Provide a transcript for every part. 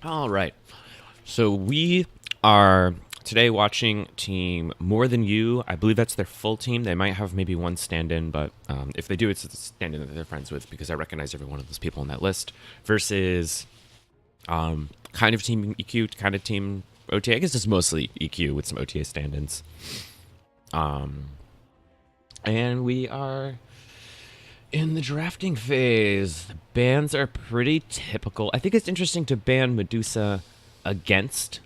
All right. So we are today watching Team More Than You. I believe that's their full team. They might have maybe one stand-in, but if they do, it's a stand-in that they're friends with because I recognize every one of those people on that list. Versus kind of Team EQ, kind of Team OTA. I guess it's mostly EQ with some OTA stand-ins. And we are in the drafting phase. The bans are pretty typical. I think it's interesting to ban Medusa against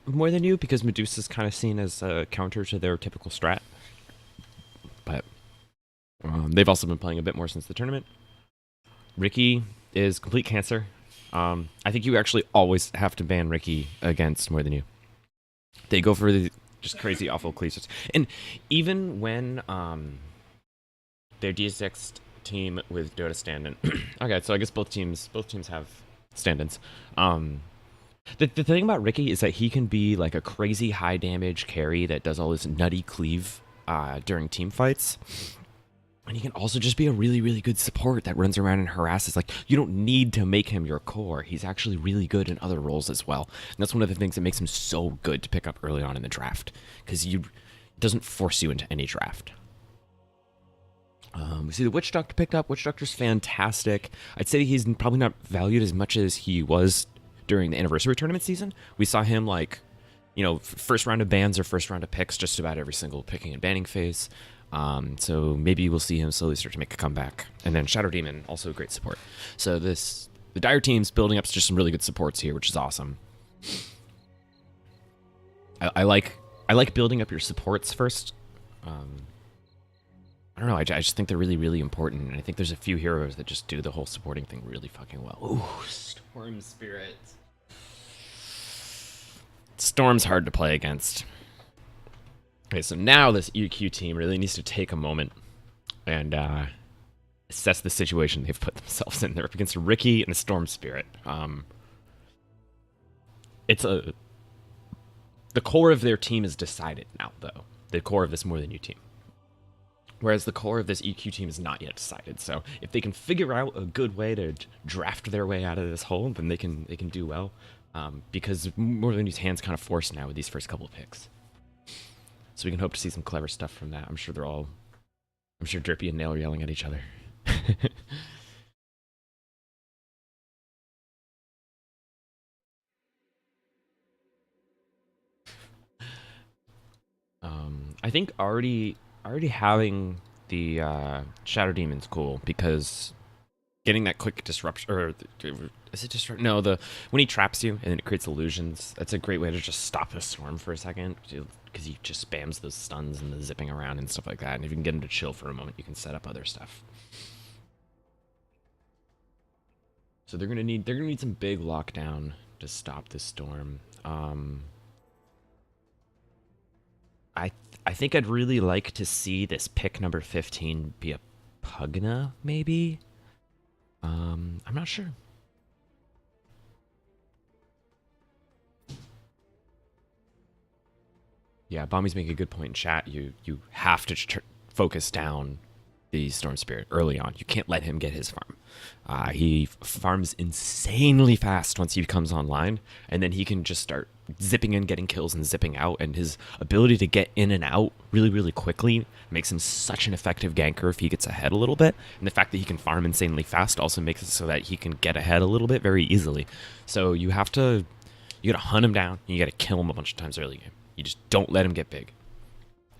More Than You because Medusa's kind of seen as a counter to their typical strat. But they've also been playing a bit more since the tournament. Ricky is complete cancer. I think you actually always have to ban Ricky against More Than You. They go for the just crazy awful cleases. And even when their D6 team with Dota stand-in. Okay, so I guess both teams have stand-ins. The thing about Ricky is that he can be like a crazy high damage carry that does all this nutty cleave during team fights. And he can also just be a really, really good support that runs around and harasses. Like, you don't need to make him your core. He's actually really good in other roles as well. And that's one of the things that makes him so good to pick up early on in the draft. Because it doesn't force you into any draft. We see the Witch Doctor picked up. Witch Doctor's fantastic. I'd say he's probably not valued as much as he was during the anniversary tournament season. We saw him like, first round of bans or first round of picks just about every single picking and banning phase. So maybe we'll see him slowly start to make a comeback. And then Shadow Demon, also great support. So the Dire team's building up to just some really good supports here, which is awesome. I like building up your supports first. I don't know, I just think they're really, really important. And I think there's a few heroes that just do the whole supporting thing really fucking well. Ooh, Storm Spirit. Storm's hard to play against. Okay, so now this EQ team really needs to take a moment and assess the situation they've put themselves in. They're up against Ricky and a Storm Spirit. The core of their team is decided now, though. The core of this More Than You team. Whereas the core of this EQ team is not yet decided. So if they can figure out a good way to draft their way out of this hole, then they can do well. Because More Than You's hands kind of forced now with these first couple of picks. So we can hope to see some clever stuff from that. I'm sure Derpy and Nail are yelling at each other. I think already having the Shadow Demon's cool because getting that quick disruption, or is it disrupt? No, when he traps you and then it creates illusions. That's a great way to just stop the storm for a second because he just spams those stuns and the zipping around and stuff like that. And if you can get him to chill for a moment, you can set up other stuff. So they're gonna need some big lockdown to stop this storm. I think I'd really like to see this pick number 15 be a Pugna, maybe. I'm not sure. Yeah, Bomby's making a good point in chat. You have to focus down the Storm Spirit early on. You can't let him get his farm. He farms insanely fast once he comes online, and then he can just start zipping in, getting kills, and zipping out, and his ability to get in and out really, really quickly makes him such an effective ganker if he gets ahead a little bit, and the fact that he can farm insanely fast also makes it so that he can get ahead a little bit very easily. So you gotta hunt him down, and you gotta kill him a bunch of times early game. You just don't let him get big.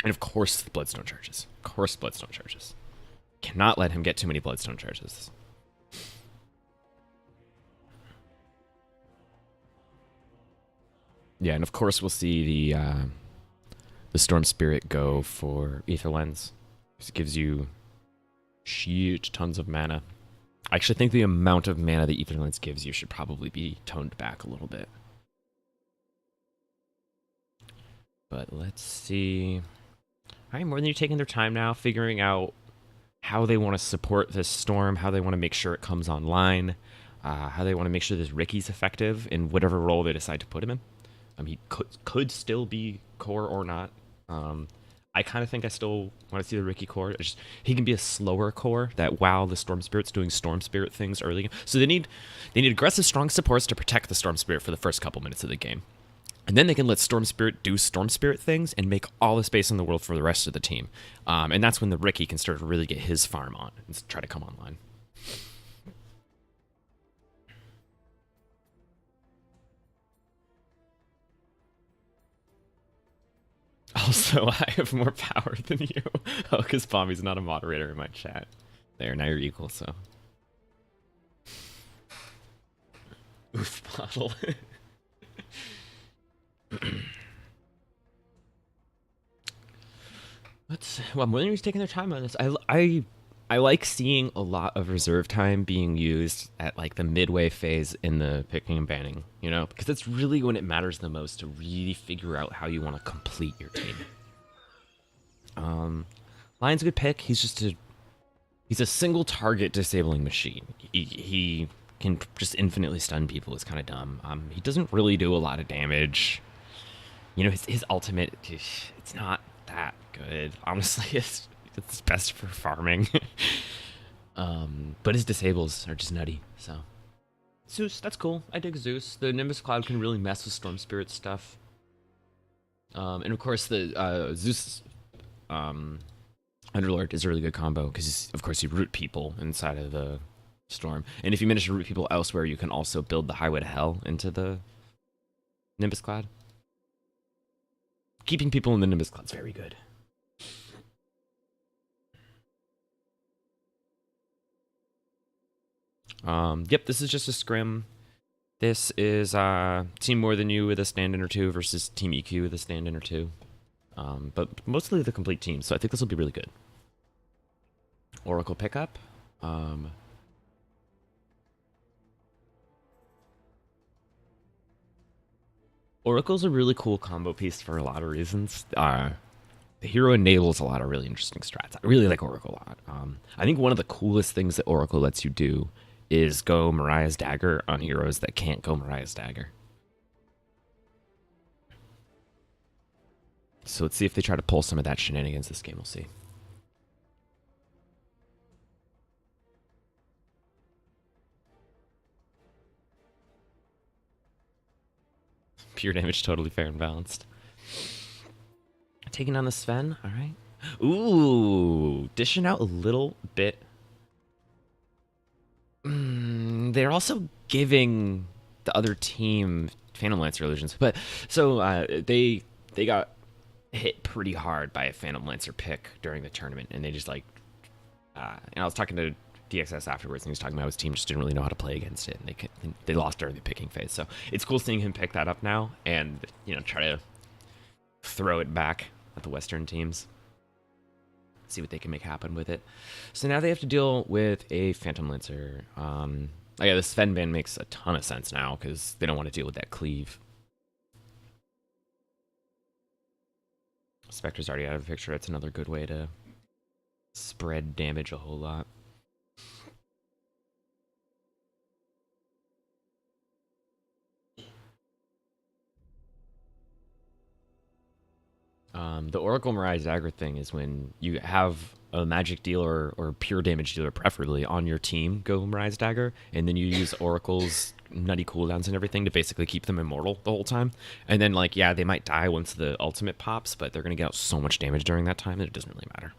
And of course, the Bloodstone charges. Cannot let him get too many Bloodstone charges. Yeah, and of course we'll see the Storm Spirit go for Ether Lens. It gives you shit tons of mana. I actually think the amount of mana that Ether Lens gives you should probably be toned back a little bit. But let's see. All right, More Than You taking their time now, figuring out how they want to support this storm, how they want to make sure it comes online, how they want to make sure this Ricky's effective in whatever role they decide to put him in. He could still be core or not. I kind of think I still want to see the Ricky core. He can be a slower core that while the Storm Spirit's doing Storm Spirit things early. So they need aggressive, strong supports to protect the Storm Spirit for the first couple minutes of the game. And then they can let Storm Spirit do Storm Spirit things and make all the space in the world for the rest of the team. And that's when the Ricky can start to really get his farm on and try to come online. Also, I have more power than you. Oh, because Pommy's not a moderator in my chat. There, now you're equal, so. Oof, bottle. Well, Williams taking their time on this. I like seeing a lot of reserve time being used at like the midway phase in the picking and banning, you know, because it's really when it matters the most to really figure out how you want to complete your team. Lion's a good pick. He's a single target disabling machine. He can just infinitely stun people. It's kind of dumb. He doesn't really do a lot of damage. You know, his ultimate, it's not that good. Honestly, it's best for farming. But his disables are just nutty, so. Zeus, that's cool. I dig Zeus. The Nimbus Cloud can really mess with Storm Spirit stuff. And of course, the Zeus Underlord is a really good combo because, of course, you root people inside of the storm. And if you manage to root people elsewhere, you can also build the Highway to Hell into the Nimbus Cloud. Keeping people in the Nimbus Cloud is very good. Yep, this is just a scrim. This is Team More Than You with a stand-in or two versus Team EQ with a stand-in or two. But mostly the complete team, so I think this will be really good. Oracle pickup. Oracle's a really cool combo piece for a lot of reasons. The hero enables a lot of really interesting strats. I really like Oracle a lot. I think one of the coolest things that Oracle lets you do is go Mariah's Dagger on heroes that can't go Mariah's Dagger. So let's see if they try to pull some of that shenanigans this game. We'll see. Pure damage, totally fair and balanced. Taking on the Sven, all right. Ooh, dishing out a little bit. They're also giving the other team Phantom Lancer illusions, but so they got hit pretty hard by a Phantom Lancer pick during the tournament, and they just like, and I was talking to DXS afterwards, and he was talking about his team just didn't really know how to play against it, and they lost during the picking phase. So it's cool seeing him pick that up now, and try to throw it back at the Western teams, see what they can make happen with it. So now they have to deal with a Phantom Lancer. Yeah, the Sven ban makes a ton of sense now because they don't want to deal with that cleave. Spectre's already out of the picture. That's another good way to spread damage a whole lot. The Oracle Mariah's Dagger thing is when you have a magic dealer or pure damage dealer, preferably, on your team go Mariah's Dagger, and then you use Oracle's nutty cooldowns and everything to basically keep them immortal the whole time. And then, like, yeah, they might die once the ultimate pops, but they're going to get out so much damage during that time that it doesn't really matter.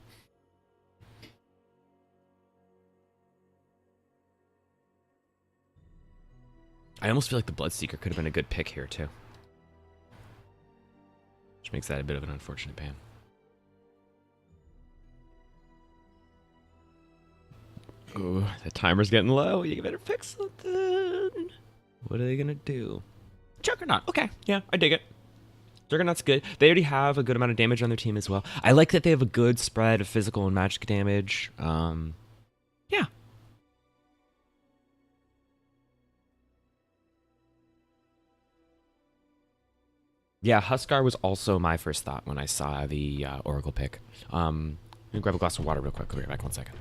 I almost feel like the Bloodseeker could have been a good pick here, too. Which makes that a bit of an unfortunate ban. Ooh, the timer's getting low. You better pick something. What are they gonna do? Juggernaut. Okay, yeah, I dig it. Juggernaut's good. They already have a good amount of damage on their team as well. I like that they have a good spread of physical and magic damage. Yeah. Yeah, Huskar was also my first thought when I saw the Oracle pick. Let me grab a glass of water real quick. I'll be right back 1 second.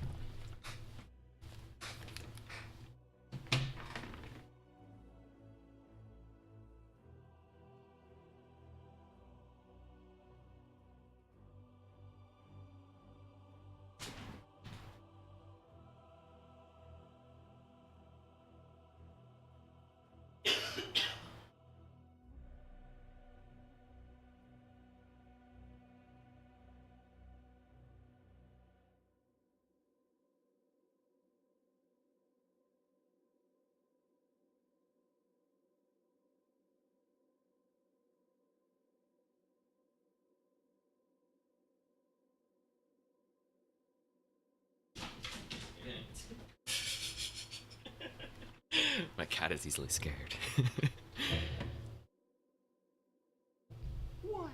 cat is easily scared. What?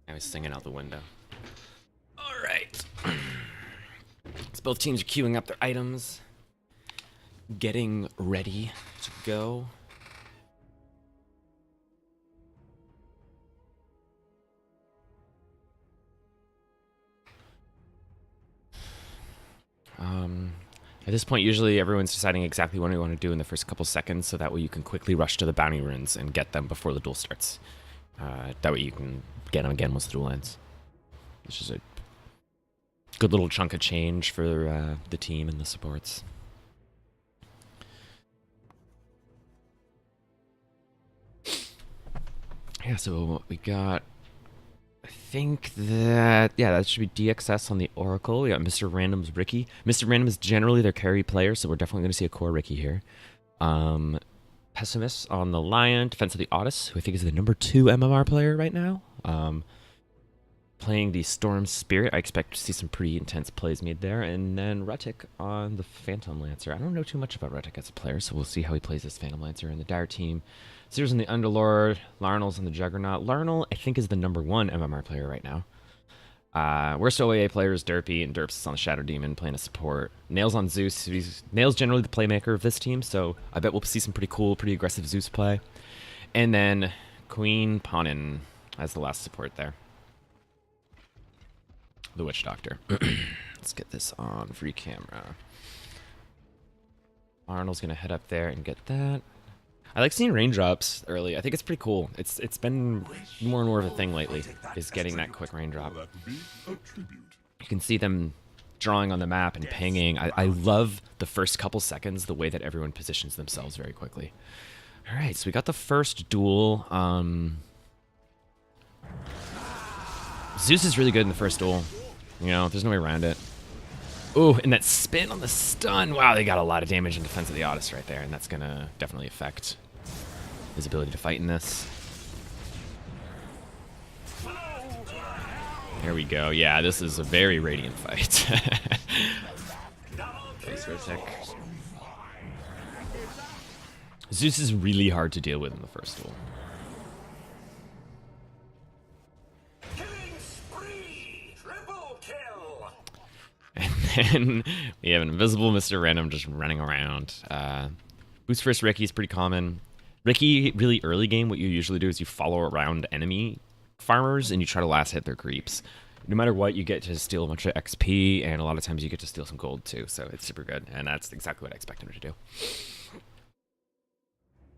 I was singing out the window. All right. So both teams are queuing up their items, getting ready to go. At this point, usually everyone's deciding exactly what we want to do in the first couple seconds, so that way you can quickly rush to the bounty runes and get them before the duel starts. That way you can get them again once the duel ends. Which is a good little chunk of change for the team and the supports. Yeah, so we got... I think that, yeah, that should be DXS on the Oracle. We got Mr. Random's Ricky. Mr. Random is generally their carry player, so we're definitely going to see a core Ricky here. Pessimist on the Lion. Defense of the Otis, who I think is the number 2 MMR player right now. Playing the Storm Spirit. I expect to see some pretty intense plays made there. And then Rutic on the Phantom Lancer. I don't know too much about Rutic as a player, so we'll see how he plays this Phantom Lancer in the Dire team. Sears on the Underlord, Larnell's on the Juggernaut. Larnell, I think, is the number 1 MMR player right now. Worst OAA player is Derpy, and Derps is on the Shadow Demon playing a support. Nails on Zeus. Nails generally the playmaker of this team, so I bet we'll see some pretty cool, pretty aggressive Zeus play. And then Queen Ponin as the last support there. The Witch Doctor. Let's get this on free camera. Arnold's going to head up there and get that. I like seeing raindrops early. I think it's pretty cool. It's been more and more of a thing lately, is getting that quick raindrop. You can see them drawing on the map and pinging. I love the first couple seconds, the way that everyone positions themselves very quickly. All right, so we got the first duel. Zeus is really good in the first duel. You know, there's no way around it. Ooh, and that spin on the stun. Wow, they got a lot of damage in defense of the Otis right there, and that's going to definitely affect his ability to fight in this. There we go. Yeah, this is a very radiant fight. Face for a sec. Zeus is really hard to deal with in the first duel. And then we have an invisible Mr. Random just running around. Boost first Ricky is pretty common. Ricky, really early game, what you usually do is you follow around enemy farmers and you try to last hit their creeps. No matter what, you get to steal a bunch of XP, and a lot of times you get to steal some gold too, so it's super good, and that's exactly what I expect him to do.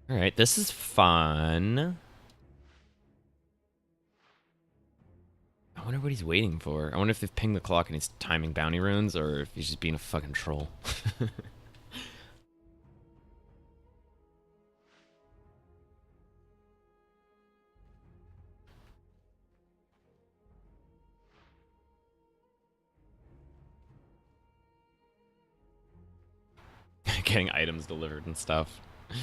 Alright, this is fun. I wonder what he's waiting for. I wonder if they've pinged the clock and he's timing bounty runes, or if he's just being a fucking troll. Getting items delivered and stuff. I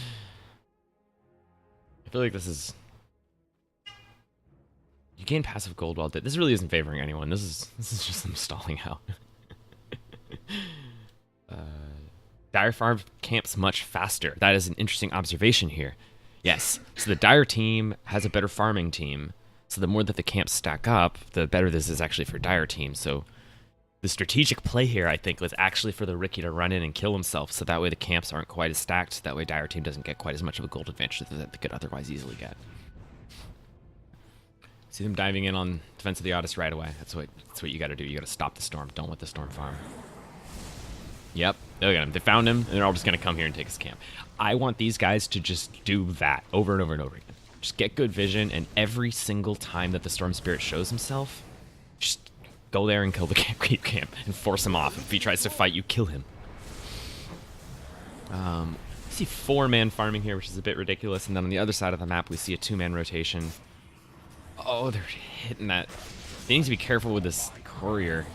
feel like this is... You gain passive gold while this really isn't favoring anyone. This is just them stalling out. Dire farm camps much faster. That is an interesting observation here. Yes, so the Dire team has a better farming team. So the more that the camps stack up, the better this is actually for Dire team. So the strategic play here, I think, was actually for the Ricky to run in and kill himself, so that way the camps aren't quite as stacked. That way Dire team doesn't get quite as much of a gold advantage that they could otherwise easily get. See them diving in on defense of the Otis right away. That's what you got to do. You got to stop the storm. Don't let the storm farm. Yep, look at him. They found him, and they're all just going to come here and take his camp. I want these guys to just do that over and over and over again. Just get good vision, and every single time that the Storm Spirit shows himself, just go there and kill the creep camp and force him off. If he tries to fight you, kill him. I see 4-man farming here, which is a bit ridiculous, and then on the other side of the map, we see a 2-man rotation. Oh, they're hitting that. They need to be careful with this courier.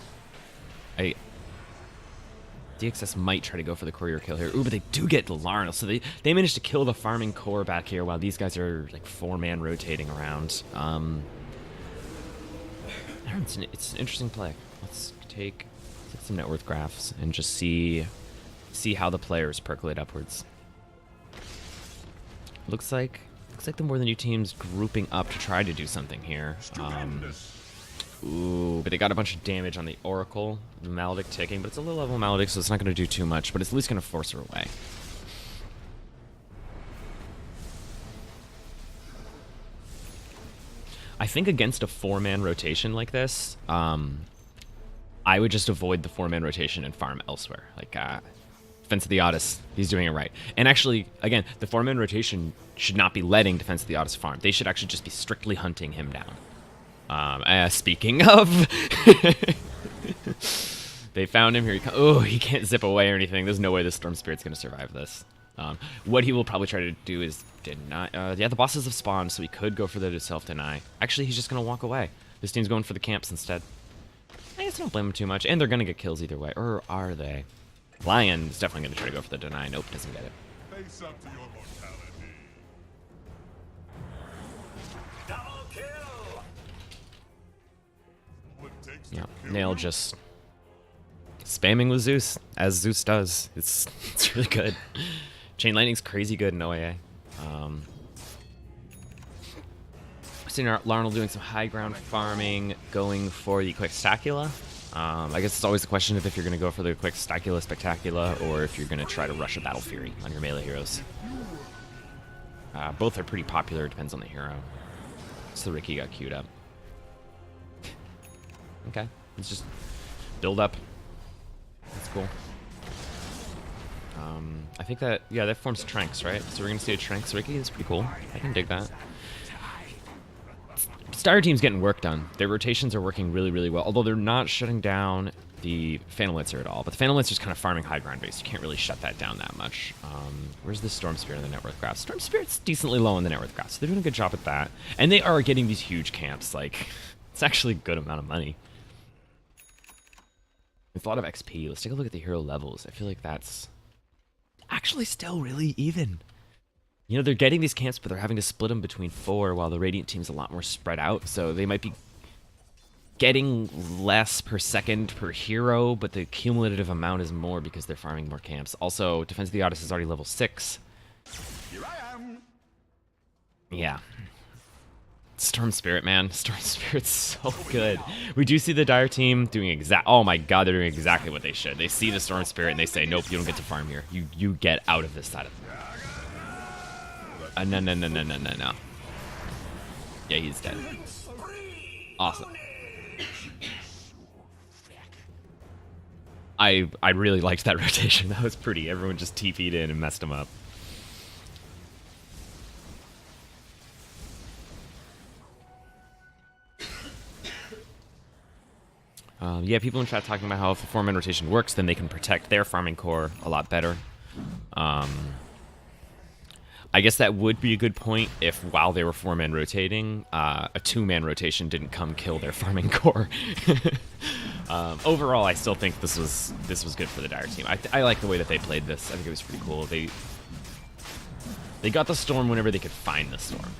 DXS might try to go for the courier kill here. Ooh, but they do get Larnell. So they managed to kill the farming core back here while these guys are like 4-man rotating around. It's an interesting play. Let's take some net worth graphs and just see how the players percolate upwards. Looks like the more than you team's grouping up to try to do something here. Ooh, but they got a bunch of damage on the Oracle. The Maledict ticking, but it's a low level Maledict, so it's not going to do too much, but it's at least going to force her away. I think against a 4-man rotation like this, I would just avoid the 4-man rotation and farm elsewhere. Like, Defense of the Odyssey, he's doing it right. And actually, again, the 4-man rotation should not be letting Defense of the Odyssey farm. They should actually just be strictly hunting him down. Speaking of, they found him here. Oh, he can't zip away or anything. There's no way the Storm Spirit's going to survive this. What he will probably try to do is deny. Yeah, the bosses have spawned, so he could go for the self-deny. Actually, he's just going to walk away. This team's going for the camps instead. I guess I don't blame him too much. And they're going to get kills either way. Or are they? Lion is definitely going to try to go for the deny. Nope, doesn't get it. Face up to your mortality. Yeah, Nail just spamming with Zeus, as Zeus does. It's really good. Chain Lightning's crazy good in OAA. Seeing Larnell doing some high ground farming, going for the quick Stacula. I guess it's always the question of if you're going to go for the quick Stacula Spectacular or if you're going to try to rush a Battle Fury on your melee heroes. Both are pretty popular, depends on the hero. So Ricky got queued up. Okay, let's just build up. That's cool. I think that, yeah, that forms Tranks, right? So we're going to see a Tranks Ricky. That's pretty cool. I can dig that. Starter team's getting work done. Their rotations are working really, really well, although they're not shutting down the Phantom Lancer at all. But the Phantom Lancer's kind of farming high ground base. You can't really shut that down that much. Where's the Storm Spirit in the net worth graph? Storm Spirit's decently low in the net worth graph, so they're doing a good job at that. And they are getting these huge camps. Like, it's actually a good amount of money. It's a lot of XP. Let's take a look at the hero levels. I feel like that's actually still really even. You know, they're getting these camps, but they're having to split them between 4, while the Radiant team's a lot more spread out. So they might be getting less per second per hero, but the cumulative amount is more because they're farming more camps. Also, Defense of the Odyssey is already level 6. Here I am. Yeah. Storm Spirit, man. Storm Spirit's so good. We do see the Dire team doing oh my god, they're doing exactly what they should. They see the Storm Spirit and they say, nope, you don't get to farm here. You get out of this side of no. Yeah, he's dead. Awesome. I really liked that rotation. That was pretty. Everyone just TP'd in and messed him up. Yeah, people in chat talking about how if the 4-man rotation works, then they can protect their farming core a lot better. I guess that would be a good point if, while they were 4-man rotating, a 2-man rotation didn't come kill their farming core. Overall, I still think this was good for the Dire team. I like the way that they played this. I think it was pretty cool. They got the Storm whenever they could find the Storm,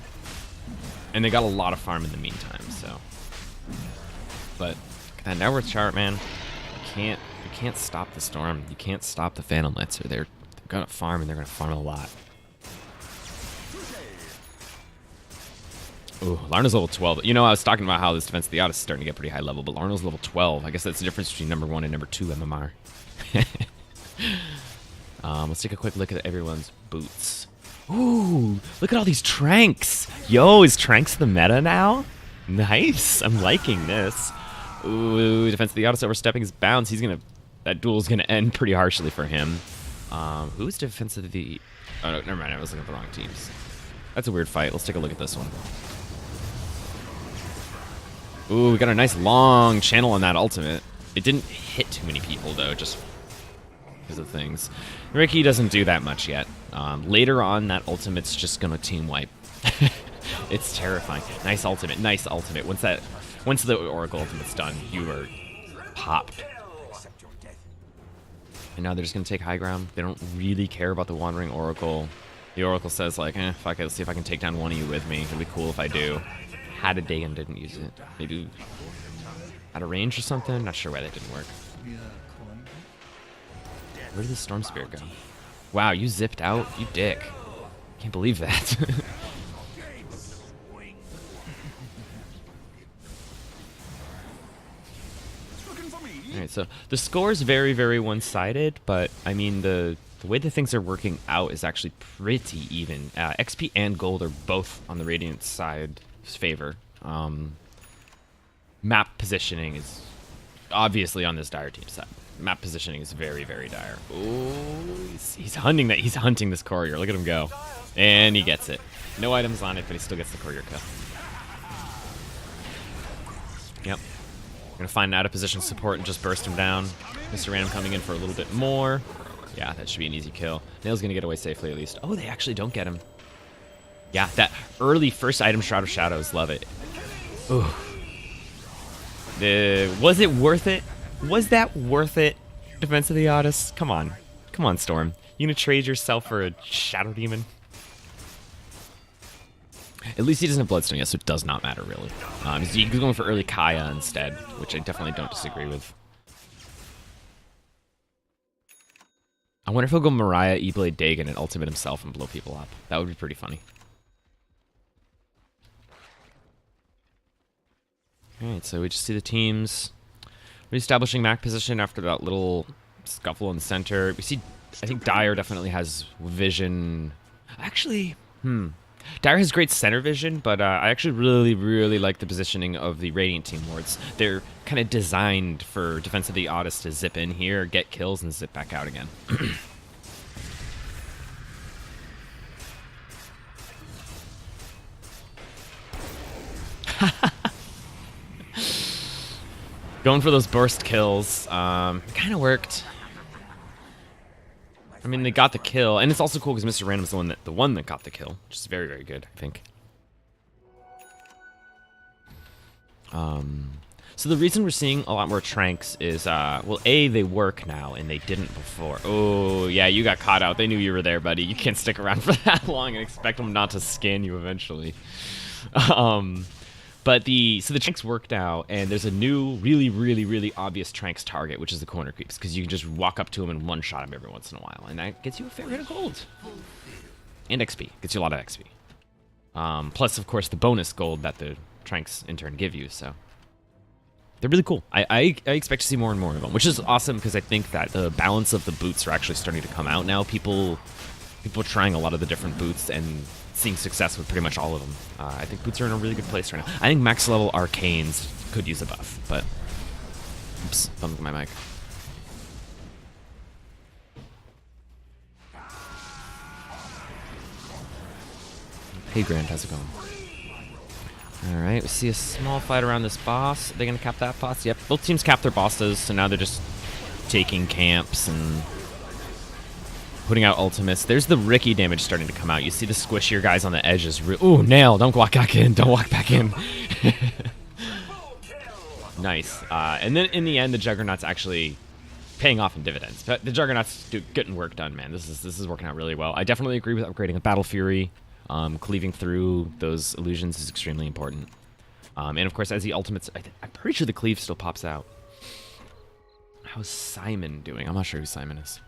and they got a lot of farm in the meantime. So, but that net worth chart, man, you can't stop the Storm. You can't stop the Phantom Lancer. They're gonna farm, and they're gonna farm a lot. Ooh, Larna's level 12. You know, I was talking about how this Defense of the Odyssey is starting to get pretty high level, but Larna's level 12. I guess that's the difference between number 1 and number 2 MMR. Let's take a quick look at everyone's boots. Ooh, look at all these Tranks. Yo, is Tranks the meta now? Nice. I'm liking this. Ooh, Defense of the Odyssey overstepping his bounds. That duel's gonna end pretty harshly for him. Who's Defense of the... Oh, no, never mind. I was looking at the wrong teams. That's a weird fight. Let's take a look at this one. Ooh, we got a nice long channel on that ultimate. It didn't hit too many people, though, just because of things. Ricky doesn't do that much yet. Later on, that ultimate's just gonna team wipe. It's terrifying. Nice ultimate, nice ultimate. Once the Oracle ultimate's done, you are popped. And now they're just gonna take high ground. They don't really care about the Wandering Oracle. The Oracle says, like, fuck it, let's see if I can take down one of you with me. It'd be cool if I do. Had a day and didn't use it. Maybe out of range or something? Not sure why that didn't work. Where did the Storm Spirit go? Wow, you zipped out? You dick. Can't believe that. Looking for me? Alright, so the score is very, very one-sided, but I mean, the way that things are working out is actually pretty even. XP and gold are both on the Radiant side's favor. Map positioning is obviously on this Dire team side. Map positioning is very, very dire. Oh, he's hunting that. He's hunting this courier. Look at him go. And he gets it. No items on it, but he still gets the courier kill. Yep. We're gonna find an out of position support and just burst him down. Mr. Random coming in for a little bit more. Yeah, that should be an easy kill. Nail's gonna get away safely at least. Oh, they actually don't get him. Yeah, that early first item, Shroud of Shadows. Love it. Ooh. Was it worth it? Was that worth it? Defense of the Odyssey? Come on. Come on, Storm. You gonna trade yourself for a Shadow Demon? At least he doesn't have Bloodstone yet, so it does not matter, really. He's going for early Kaya instead, which I definitely don't disagree with. I wonder if he'll go Mariah, E-Blade, Dagon, and ultimate himself and blow people up. That would be pretty funny. Alright, so we just see the teams reestablishing Mac position after that little scuffle in the center. We see, I think Dire definitely has vision. Actually, Dire has great center vision, but I actually really, really like the positioning of the Radiant team wards. They're kind of designed for Defense of the Odyssey to zip in here, get kills, and zip back out again. Going for those burst kills, kind of worked. I mean, they got the kill, and it's also cool because Mr. Random's the one that got the kill, which is very, very good, I think. So the reason we're seeing a lot more Tranks is, well, A, they work now, and they didn't before. Oh, yeah, you got caught out. They knew you were there, buddy. You can't stick around for that long and expect them not to scan you eventually. But so the Tranks worked out, and there's a new, really, really, really obvious Tranks target, which is the corner creeps, because you can just walk up to him and one-shot him every once in a while, and that gets you a fair bit of gold. And XP. Gets you a lot of XP. Plus, of course, the bonus gold that the Tranks in turn give you, so... They're really cool. I expect to see more and more of them, which is awesome, because I think that the balance of the boots are actually starting to come out now. People are trying a lot of the different boots, and seeing success with pretty much all of them. I think boots are in a really good place right now. I think max level arcanes could use a buff, but... Oops, bumped my mic. Hey Grant, how's it going? Alright, we see a small fight around this boss. Are they gonna cap that boss? Yep, both teams cap their bosses, so now they're just taking camps and putting out ultimates. There's the Ricky damage starting to come out. You see the squishier guys on the edges. Ooh, Nail, don't walk back in. Don't walk back in. Nice. And then in the end, the Juggernaut's actually paying off in dividends. But the Juggernaut's getting work done, man. This is working out really well. I definitely agree with upgrading a Battle Fury. Cleaving through those illusions is extremely important. And of course, as the ultimates, I'm pretty sure the cleave still pops out. How's Simon doing? I'm not sure who Simon is.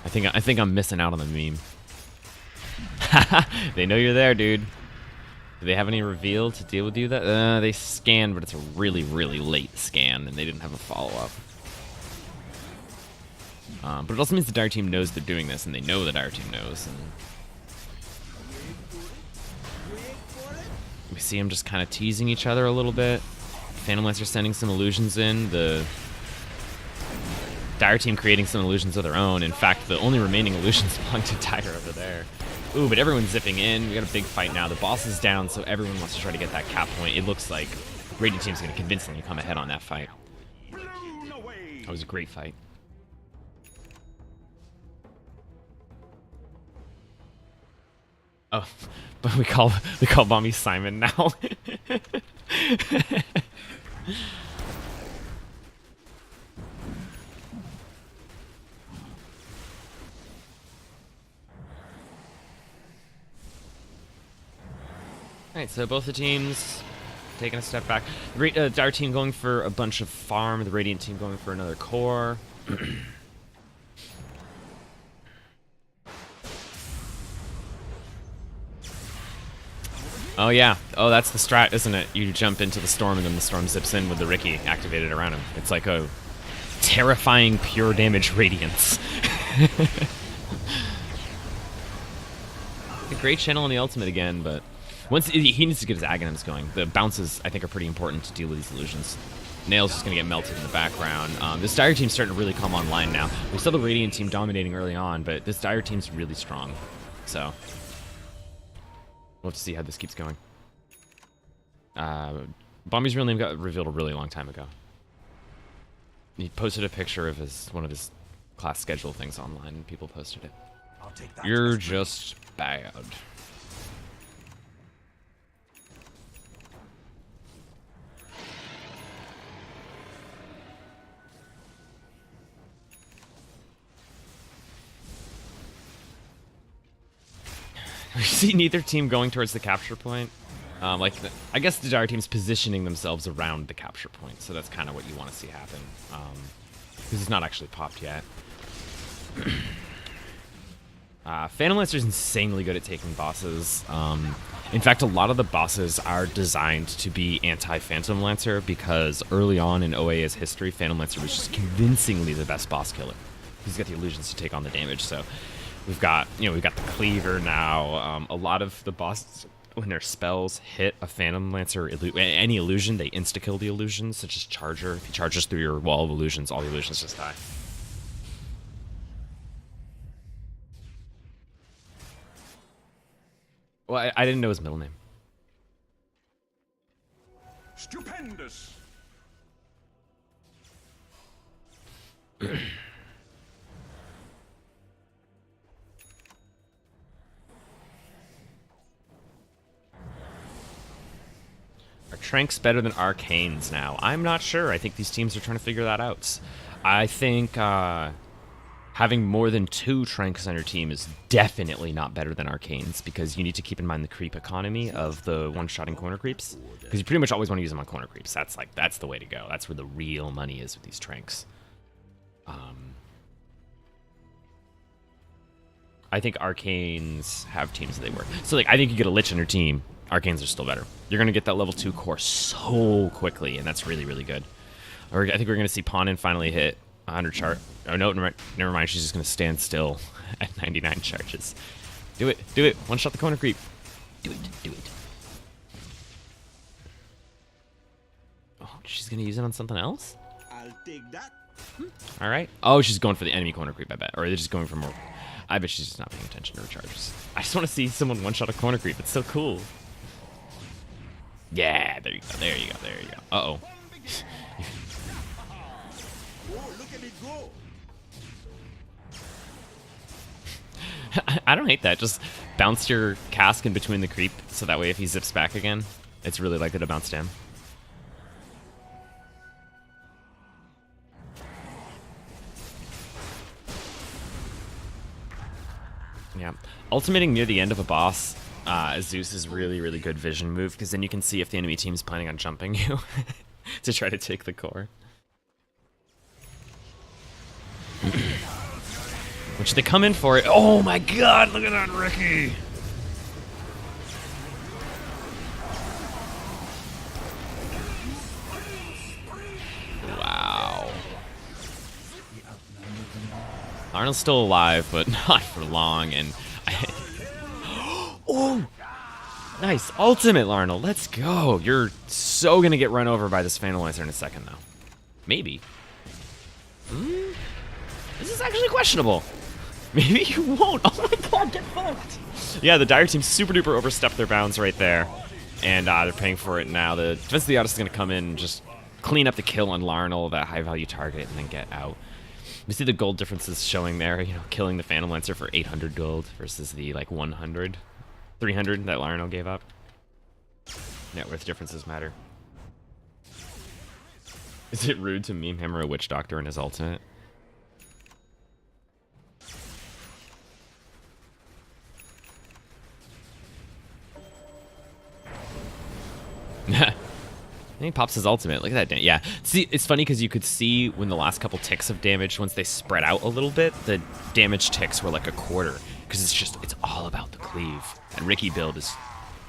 I think I'm missing out on the meme. They know you're there, dude. Do they have any reveal to deal with you? That they scanned, but it's a really, really late scan, and they didn't have a follow-up. But it also means the Dire team knows they're doing this, and they know the Dire team knows. And we see them just kind of teasing each other a little bit. Phantom Lancer sending some illusions in. The Dire team creating some illusions of their own. In fact, the only remaining illusions belong to Dire over there. Ooh, but everyone's zipping in. We got a big fight now. The boss is down, so everyone wants to try to get that cap point. It looks like Radiant team's going to convincingly come ahead on that fight. That was a great fight. Oh, but we call Mommy Simon now. Alright, so both the teams taking a step back. Our team going for a bunch of farm, the Radiant team going for another core. Oh yeah. Oh, that's the strat, isn't it? You jump into the storm and then the storm zips in with the Ricky activated around him. It's like a terrifying pure damage radiance. A great channel on the ultimate again, but once he needs to get his Aghanims going. The bounces, I think, are pretty important to deal with these illusions. Nail's just going to get melted in the background. This Dire team's starting to really come online now. We saw the Radiant team dominating early on, but this Dire team's really strong. So we'll have to see how this keeps going. Bombi's real name got revealed a really long time ago. He posted a picture of one of his class schedule things online, and people posted it. You're just bad. We see neither team going towards the capture point. I guess the Dire team's positioning themselves around the capture point, so that's kind of what you want to see happen. Because it's not actually popped yet. Phantom Lancer's insanely good at taking bosses. In fact, a lot of the bosses are designed to be anti-Phantom Lancer because early on in OAA's history, Phantom Lancer was just convincingly the best boss killer. He's got the illusions to take on the damage, so we've got the Cleaver now. A lot of the bosses, when their spells hit a Phantom Lancer, any illusion, they insta-kill the illusions, such as Charger. If he charges through your wall of illusions, all the illusions just die. Well, I didn't know his middle name. Stupendous. Are Tranks better than Arcanes now? I'm not sure. I think these teams are trying to figure that out. I think having more than 2 Tranks on your team is definitely not better than Arcanes, because you need to keep in mind the creep economy of the one-shotting corner creeps, because you pretty much always want to use them on corner creeps. That's the way to go. That's where the real money is with these Tranks. I think Arcanes have teams that they work. So I think you get a Lich on your team, Arcanes are still better. You're going to get that level 2 core so quickly, and that's really, really good. I think we're going to see Pawnin finally hit 100 chart. Oh, no, never mind. She's just going to stand still at 99 charges. Do it. Do it. One shot the corner creep. Do it. Do it. Oh, she's going to use it on something else? I'll take that. All right. Oh, she's going for the enemy corner creep, I bet. Or they're just going for more. I bet she's just not paying attention to her charges. I just want to see someone one-shot a corner creep. It's so cool. Yeah, there you go. There you go. There you go. Uh-oh. Oh, look at it go. I don't hate that. Just bounce your cask in between the creep, so that way if he zips back again, it's really likely to bounce down. Yeah. Ultimating near the end of a boss, Zeus is really, really good vision move, because then you can see if the enemy team's planning on jumping you to try to take the core. Which they come in for it. Oh my god, look at that Ricky! Wow. Arnold's still alive, but not for long, and oh! Nice. Ultimate, Arnold. Let's go. You're so gonna get run over by this Phantom Lancer in a second, though. Maybe. This is actually questionable. Maybe you won't. Oh my god, get fucked. Yeah, the Dire team super duper overstepped their bounds right there. And they're paying for it now. The Defense of the Odyssey is going to come in and just clean up the kill on Larnell, that high value target, and then get out. We see the gold differences showing there, you know, killing the Phantom Lancer for 800 gold versus the, like, 100, 300 that Larnell gave up. Net worth differences matter. Is it rude to meme him or a witch doctor in his ultimate? He pops his ultimate. Look at that. Yeah. See, it's funny because you could see when the last couple ticks of damage, once they spread out a little bit, the damage ticks were like a quarter. Because it's all about the cleave. And Ricky build is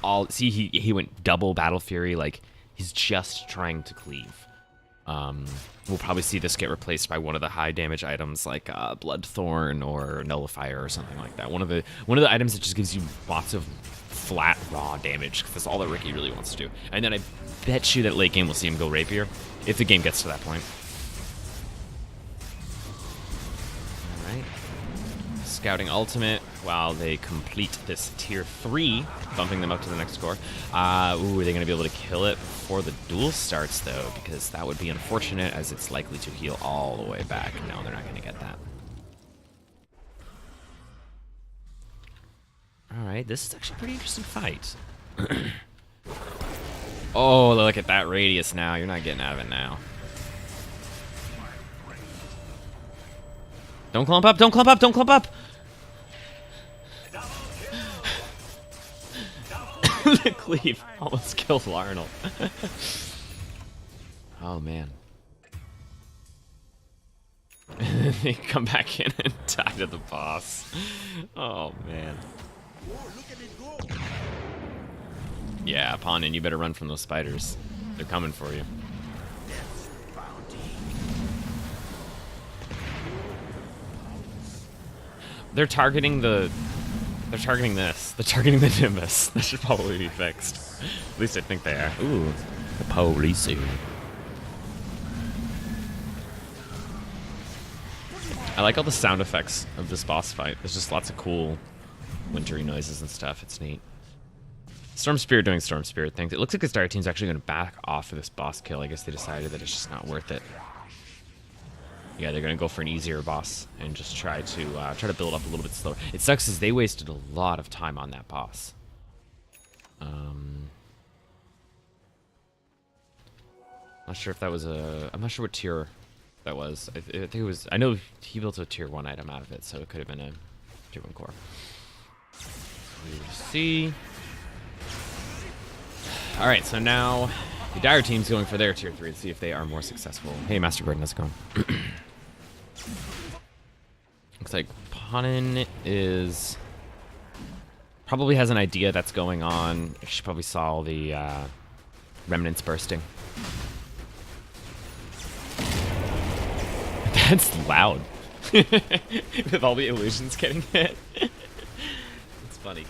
all... See, he went double Battle Fury. Like, he's just trying to cleave. We'll probably see this get replaced by one of the high damage items like Bloodthorn or Nullifier or something like that. One of the items that just gives you lots of flat raw damage, because that's all that Ricky really wants to do. And then I bet you that late game we'll see him go Rapier if the game gets to that point. All right, scouting ultimate while they complete this tier 3, bumping them up to the next score. Ooh, are they going to be able to kill it before the duel starts, though? Because that would be unfortunate, as it's likely to heal all the way back. No, they're not going to get that. All right, this is actually a pretty interesting fight. Oh, look at that radius now. You're not getting out of it now. Don't clump up, don't clump up, don't clump up! The cleave almost killed Arnold. Oh, man. They come back in and die to the boss. Oh, man. Oh, look at it go. Yeah, Pawnin, you better run from those spiders. They're coming for you. They're targeting the... They're targeting this. They're targeting the Nimbus. That should probably be fixed. At least I think they are. Ooh, the police here. I like all the sound effects of this boss fight. There's just lots of cool wintry noises and stuff. It's neat. Storm Spirit doing Storm Spirit things. It looks like the Dire Team's actually going to back off of this boss kill. I guess they decided that it's just not worth it. Yeah, they're going to go for an easier boss and just try to build up a little bit slower. It sucks as they wasted a lot of time on that boss. Not sure if that was a... I'm not sure what tier that was. I think it was... I know he built a tier 1 item out of it, so it could have been a tier 1 core. We will see. Alright, so now the Dire Team's going for their tier 3 to see if they are more successful. Hey, Master Gordon, how's it going? Looks like Pawnin is... probably has an idea that's going on. She probably saw all the remnants bursting. That's loud. With all the illusions getting hit. It's funny.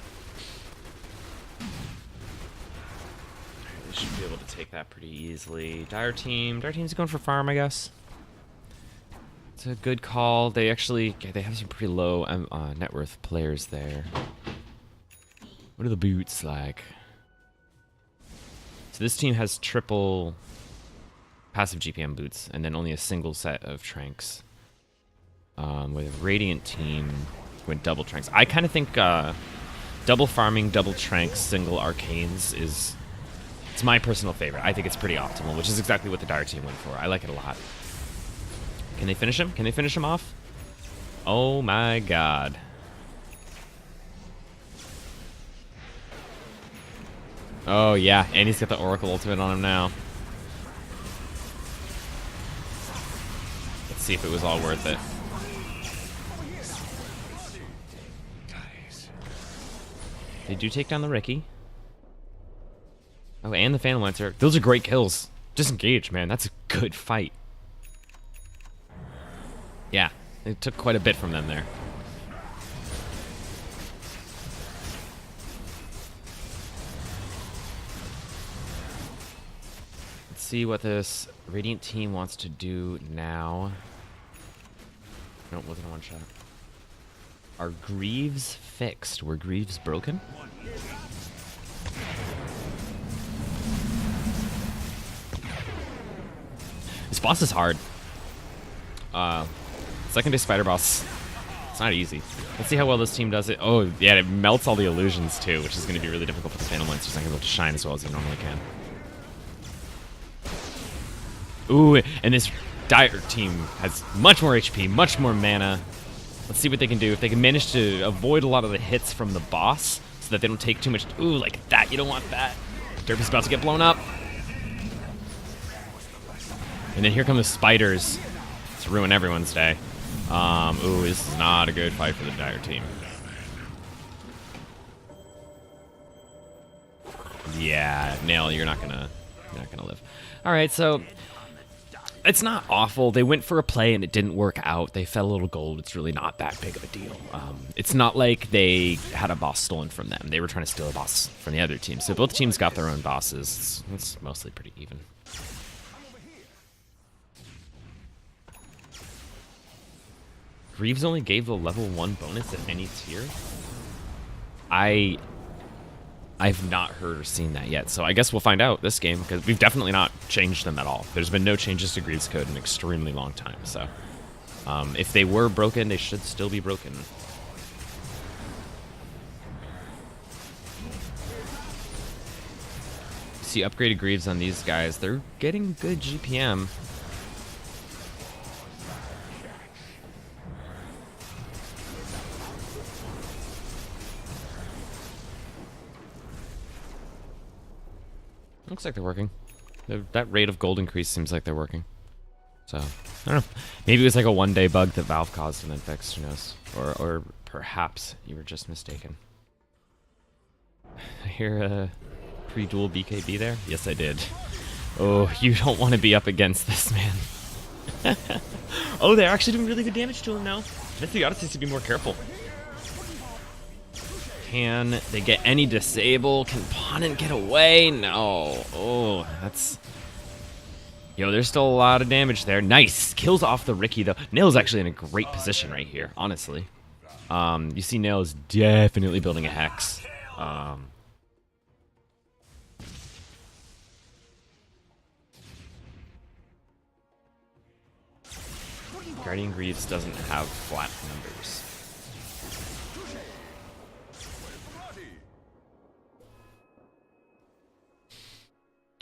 They should be able to take that pretty easily. Dire Team's going for farm, I guess. It's a good call. They actually, they have some pretty low net worth players there. What are the boots like? So this team has triple passive GPM boots, and then only a single set of tranks. With Radiant Team, went double tranks. I kind of think double farming, double tranks, single arcanes it's my personal favorite. I think it's pretty optimal, which is exactly what the Dire Team went for. I like it a lot. Can they finish him? Can they finish him off? Oh my god. Oh yeah, and he's got the Oracle Ultimate on him now. Let's see if it was all worth it. They do take down the Ricky. Oh, and the Phantom Lancer. Those are great kills. Disengage, man. That's a good fight. Yeah, it took quite a bit from them there. Let's see what this Radiant Team wants to do now. No, it wasn't a one-shot. Are Greaves fixed? Were Greaves broken? This boss is hard. Second day spider boss. It's not easy. Let's see how well this team does it. Oh, yeah, it melts all the illusions too, which is going to be really difficult for the Phantom Lancer's not going to be able to shine as well as he normally can. Ooh, and this Dire Team has much more HP, much more mana. Let's see what they can do. If they can manage to avoid a lot of the hits from the boss so that they don't take too much... Ooh, like that. You don't want that. Derpy's about to get blown up. And then here come the spiders to ruin everyone's day. Ooh, this is not a good fight for the Dire Team. Yeah, Nail, you're not gonna live. All right, so it's not awful. They went for a play and it didn't work out. They fed a little gold. It's really not that big of a deal. It's not like they had a boss stolen from them. They were trying to steal a boss from the other team. So both teams got their own bosses. It's mostly pretty even. Greaves only gave the level 1 bonus at any tier? I've not heard or seen that yet, so I guess we'll find out this game, because we've definitely not changed them at all. There's been no changes to Greaves code in an extremely long time, so if they were broken, they should still be broken. See upgraded Greaves on these guys. They're getting good GPM. Looks like they're working. That rate of gold increase seems like they're working. So, I don't know. Maybe it was like a one-day bug that Valve caused and then fixed, who knows. Or perhaps you were just mistaken. I hear a pre-duel BKB there? Yes, I did. Oh, you don't want to be up against this, man. Oh, they're actually doing really good damage to him now. MTY needs to be more careful. Can they get any disable? Can Ponent get away? No. Oh, that's... Yo, there's still a lot of damage there. Nice. Kills off the Ricky, though. Nail's actually in a great position right here, honestly. You see Nail is definitely building a Hex. Guardian Greaves doesn't have flat numbers.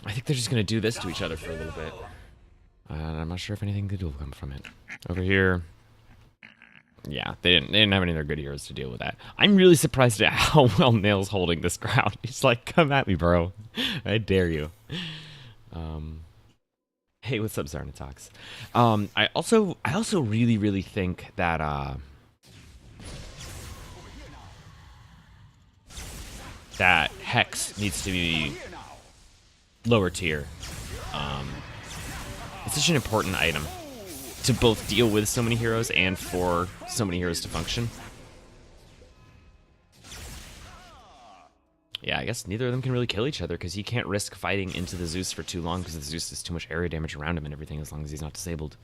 I think they're just going to do this to each other for a little bit. I'm not sure if anything good will come from it. Over here. Yeah, they didn't have any of their good heroes to deal with that. I'm really surprised at how well Nail's holding this ground. He's like, come at me, bro. I dare you. Hey, what's up, Zarnatox? I also really think that that Hex needs to be lower tier. It's such an important item to both deal with so many heroes and for so many heroes to function. Yeah, I guess neither of them can really kill each other because he can't risk fighting into the Zeus for too long because the Zeus has too much area damage around him and everything as long as he's not disabled.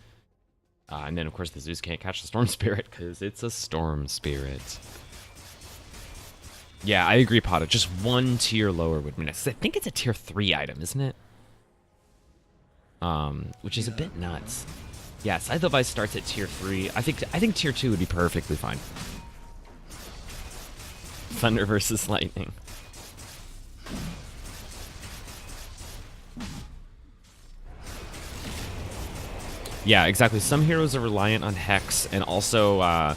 And then, of course, the Zeus can't catch the Storm Spirit because it's a Storm Spirit. Yeah, I agree, Potta. Just one tier lower would be nice. I think it's a tier 3 item, isn't it? Which is a bit nuts. Yeah, Scythe of Ice starts at tier 3. I think tier 2 would be perfectly fine. Thunder versus Lightning. Yeah, exactly. Some heroes are reliant on Hex, and also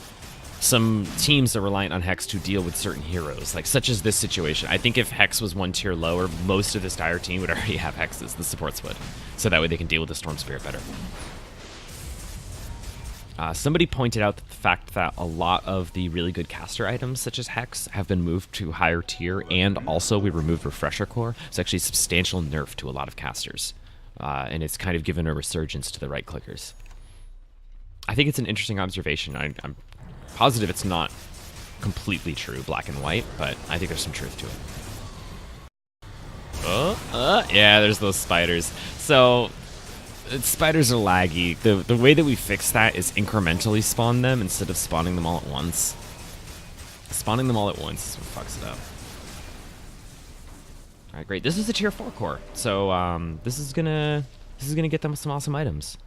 some teams are reliant on Hex to deal with certain heroes, like such as this situation. I think if Hex was one tier lower, most of this dire team would already have Hexes, the supports would, so that way they can deal with the Storm Spirit better. Somebody pointed out the fact that a lot of the really good caster items, such as Hex, have been moved to higher tier, and also we removed Refresher Core. It's actually a substantial nerf to a lot of casters, and it's kind of given a resurgence to the right clickers. I think it's an interesting observation. I'm positive it's not completely true, black and white, but I think there's some truth to it. Yeah, there's those spiders. So... spiders are laggy. The way that we fix that is incrementally spawn them instead of spawning them all at once. Spawning them all at once is what fucks it up. Alright, great. This is a tier 4 core. So this is gonna get them some awesome items.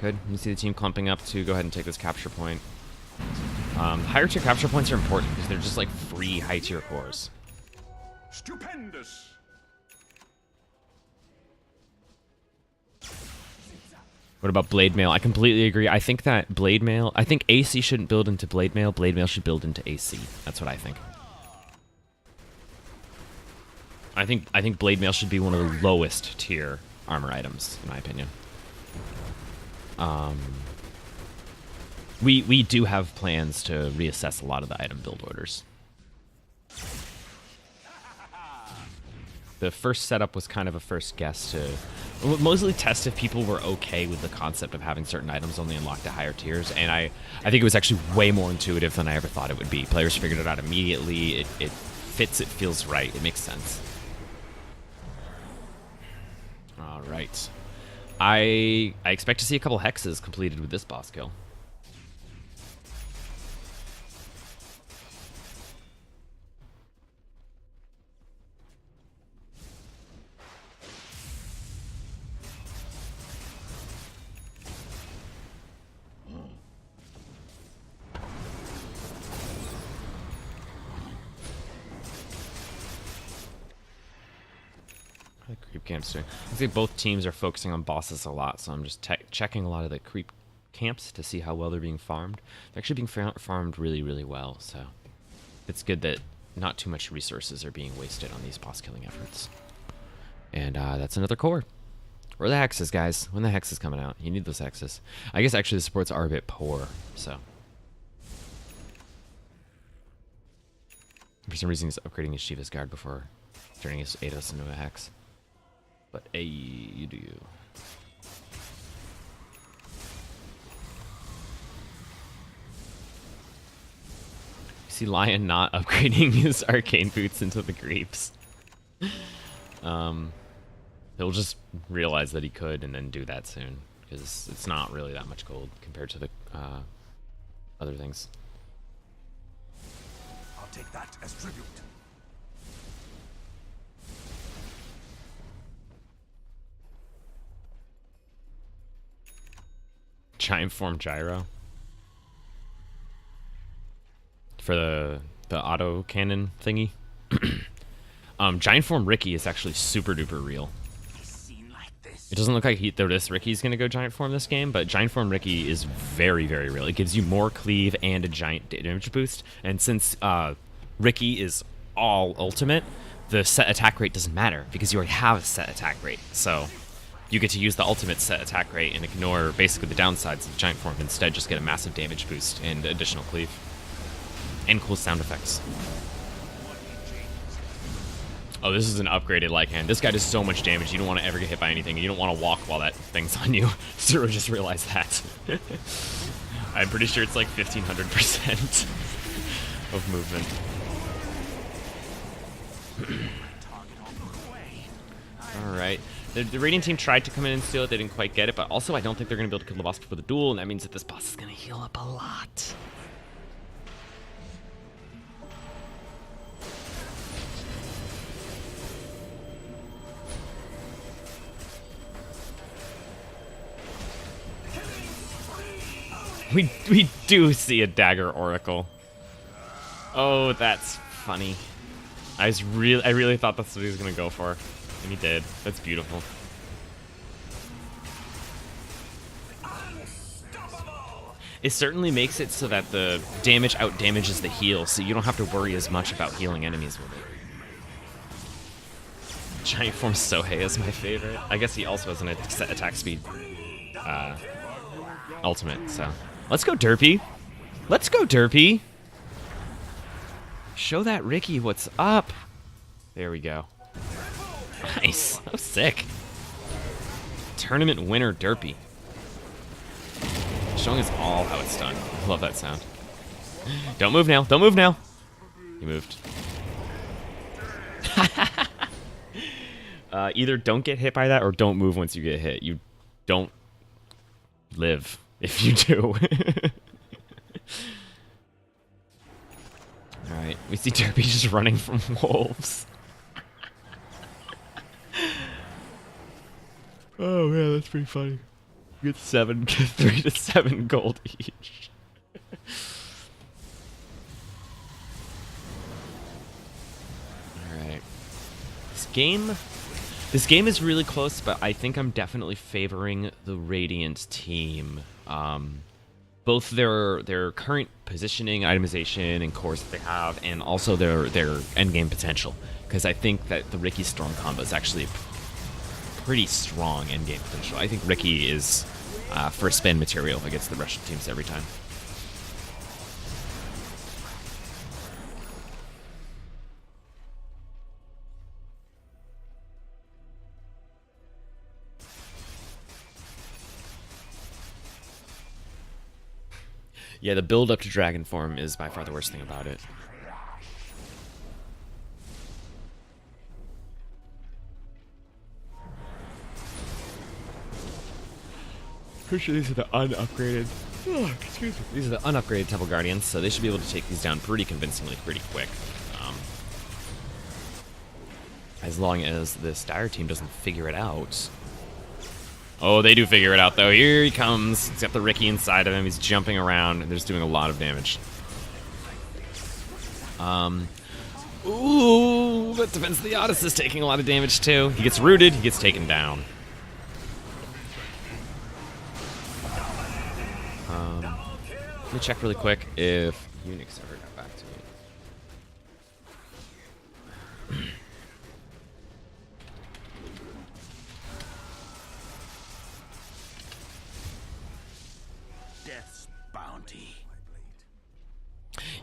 Good. You see the team clumping up to go ahead and take this capture point. Higher tier capture points are important because they're just like free high tier cores. Stupendous. What about Blade Mail? I completely agree. I think that Blade Mail, I think AC shouldn't build into Blade Mail. Blade Mail should build into AC. That's what I think. I think Blade Mail should be one of the lowest tier armor items, in my opinion. We do have plans to reassess a lot of the item build orders. The first setup was kind of a first guess to mostly test if people were okay with the concept of having certain items only unlocked at higher tiers, and I think it was actually way more intuitive than I ever thought it would be. Players figured it out immediately. It fits, it feels right, it makes sense. All right. I expect to see a couple hexes completed with this boss kill. Creep camps doing. I think both teams are focusing on bosses a lot, so I'm just checking a lot of the creep camps to see how well they're being farmed. They're actually being farmed really, really well, so it's good that not too much resources are being wasted on these boss killing efforts. And that's another core. Where are the hexes, guys? When the hex is coming out? You need those hexes. I guess actually the supports are a bit poor, so. For some reason he's upgrading his Shiva's Guard before turning his Ados into a hex. But hey, you do you. See Lion not upgrading his arcane boots into the creeps. He'll just realize that he could and then do that soon, because it's not really that much gold compared to the other things. I'll take that as tribute. Giant form gyro for the auto cannon thingy. Giant form Ricky is actually super duper real. It doesn't look like this Ricky's gonna go giant form this game, but giant form Ricky is very, very real. It gives you more cleave and a giant damage boost, and since Ricky is all ultimate, the set attack rate doesn't matter because you already have a set attack rate. So you get to use the ultimate set attack rate and ignore basically the downsides of giant form. Instead, just get a massive damage boost and additional cleave and cool sound effects. Oh, this is an upgraded like hand. This guy does so much damage. You don't want to ever get hit by anything. You don't want to walk while that thing's on you. Zero just realized that. I'm pretty sure it's like 1500% of movement. All right. The Radiant team tried to come in and steal it. They didn't quite get it, but also I don't think they're going to be able to kill the boss before the duel, and that means that this boss is going to heal up a lot. We do see a dagger oracle. Oh, that's funny. I really thought that's what he was going to go for. And he did. That's beautiful. It certainly makes it so that the damage out-damages the heal, so you don't have to worry as much about healing enemies with it. Giant form Sohei is my favorite. I guess he also has an attack speed ultimate, so. Let's go, Derpy. Let's go, Derpy. Show that Ricky what's up. There we go. Nice. That was sick. Tournament winner Derpy. Showing us all how it's done. I love that sound. Don't move now. Don't move now. He moved. Either don't get hit by that or don't move once you get hit. You don't live if you do. Alright, we see Derpy just running from wolves. Oh man, that's pretty funny. Get 3 to 7 gold each. Alright. This game is really close, but I think I'm definitely favoring the Radiant team. Both their current positioning, itemization, and cores that they have, and also their endgame potential. Because I think that the Ricky Storm combo is actually pretty strong endgame potential. I think Ricky is first spin material against the Russian teams every time. Yeah, the build up to dragon form is by far the worst thing about it. Pretty sure these are the unupgraded. Oh, excuse me. These are the unupgraded Temple Guardians, so they should be able to take these down pretty convincingly, pretty quick. As long as this Dire team doesn't figure it out. Oh, they do figure it out, though. Here he comes. He's got the Ricky inside of him. He's jumping around, and they're just doing a lot of damage. Ooh, but Defense of the Odyssey is taking a lot of damage, too. He gets rooted. He gets taken down. Let me check really quick if Unix ever got back to me. Death's bounty.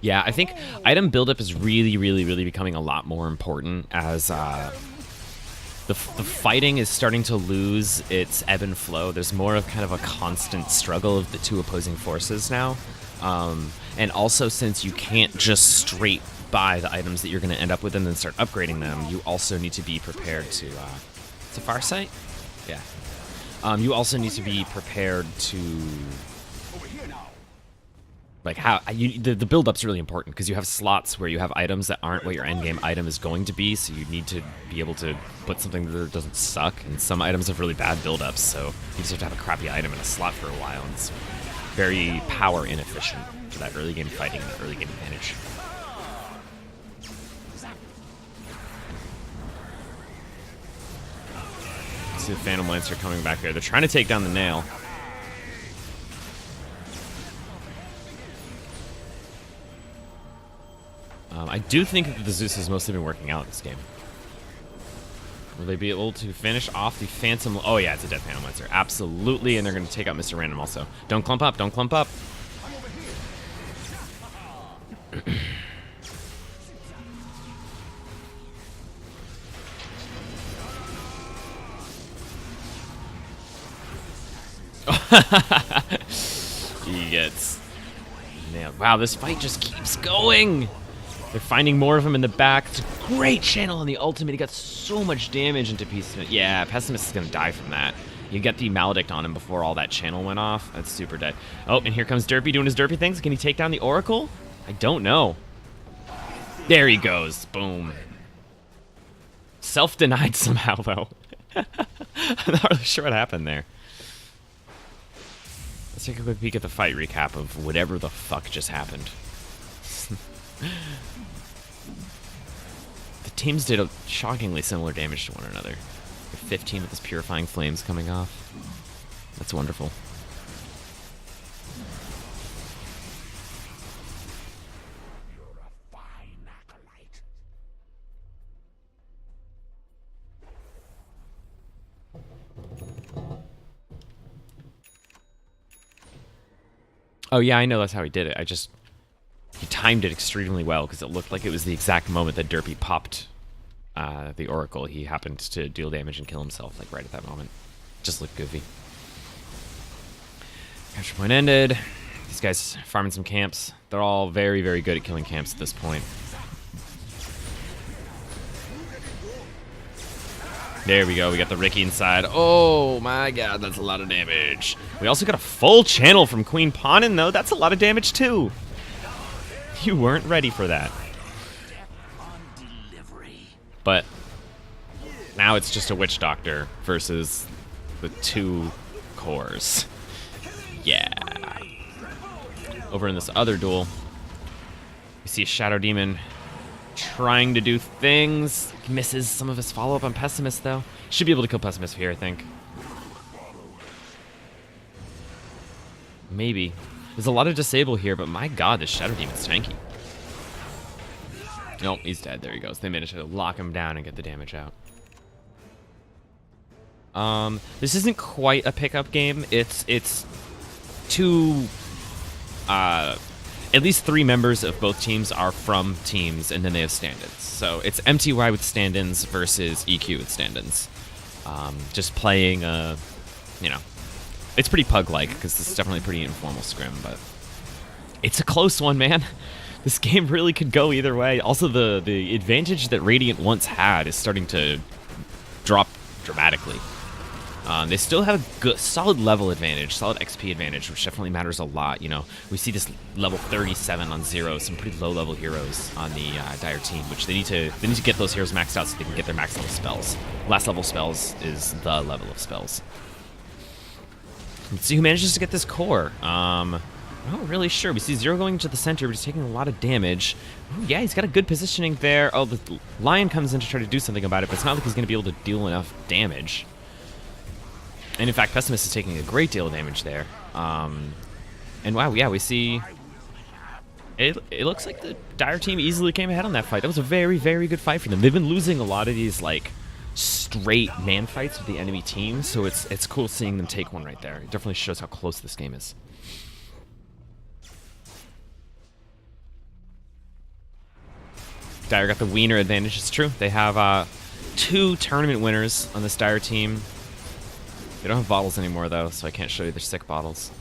Yeah, I think item buildup is really becoming a lot more important as the fighting is starting to lose its ebb and flow. There's more of kind of a constant struggle of the two opposing forces now. And also, since you can't just straight buy the items that you're going to end up with and then start upgrading them, you also need to be prepared to... it's a Farsight? Yeah. You also need to be prepared to... Like, the build-up's really important, because you have slots where you have items that aren't what your endgame item is going to be, so you need to be able to put something that doesn't suck, and some items have really bad build-ups, so you just have to have a crappy item in a slot for a while, and it's very power inefficient for that early game fighting and early game advantage. See the Phantom Lancer coming back there. They're trying to take down the Nail. I do think that the Zeus has mostly been working out in this game. Will they be able to finish off the Phantom... Oh, yeah, it's a dead Phantom Lancer. Absolutely, and they're going to take out Mr. Random also. Don't clump up, don't clump up. He gets nailed. Wow, this fight just keeps going. They're finding more of him in the back. It's a great channel on the ultimate. He got so much damage into Pessimist. Yeah, Pessimist is going to die from that. You got the Maledict on him before all that channel went off. That's super dead. Oh, and here comes Derpy doing his Derpy things. Can he take down the Oracle? I don't know. There he goes. Boom. Self-denied somehow, though. I'm not really sure what happened there. Let's take a quick peek at the fight recap of whatever the fuck just happened. The teams did a shockingly similar damage to one another. 15 with his Purifying Flames coming off. That's wonderful. You're a fine acolyte. Oh yeah, I know that's how he did it. He timed it extremely well because it looked like it was the exact moment that Derpy popped the Oracle. He happened to deal damage and kill himself, like right at that moment. Just looked goofy. Capture point ended. These guys farming some camps. They're all very good at killing camps at this point. There we go. We got the Ricky inside. Oh my god, that's a lot of damage. We also got a full channel from Queen Panin, though. That's a lot of damage, too. You weren't ready for that. But now it's just a Witch Doctor versus the two cores. Yeah. Over in this other duel, we see a Shadow Demon trying to do things. He misses some of his follow-up on Pessimist, though. Should be able to kill Pessimist here, I think. Maybe. There's a lot of disable here, but my god, this Shadow Demon's tanky. Nope, he's dead. There he goes. They managed to lock him down and get the damage out. This isn't quite a pickup game. It's two, at least 3 members of both teams are from teams, and then they have stand-ins. So it's MTY with stand-ins versus EQ with stand-ins. Just playing, you know, it's pretty pug-like because this is definitely a pretty informal scrim, but it's a close one, man. This game really could go either way. Also, the advantage that Radiant once had is starting to drop dramatically. They still have a good, solid level advantage, solid XP advantage, which definitely matters a lot. You know, we see this level 37 on Zero, some pretty low-level heroes on the Dire team, which they need to get those heroes maxed out so they can get their max level spells. Last level spells is the level of spells. Let's see who manages to get this core. I'm not really sure. We see Zero going to the center, but he's taking a lot of damage. Ooh, yeah, he's got a good positioning there. Oh, the Lion comes in to try to do something about it, but it's not like he's going to be able to deal enough damage. And in fact, Pessimist is taking a great deal of damage there. And wow, yeah, we see... It looks like the Dire team easily came ahead on that fight. That was a very, very good fight for them. They've been losing a lot of these, like, straight man fights with the enemy team, so it's cool seeing them take one right there. It definitely shows how close this game is. Dire got the wiener advantage, it's true. They have 2 tournament winners on this Dire team. They don't have bottles anymore, though, so I can't show you their sick bottles.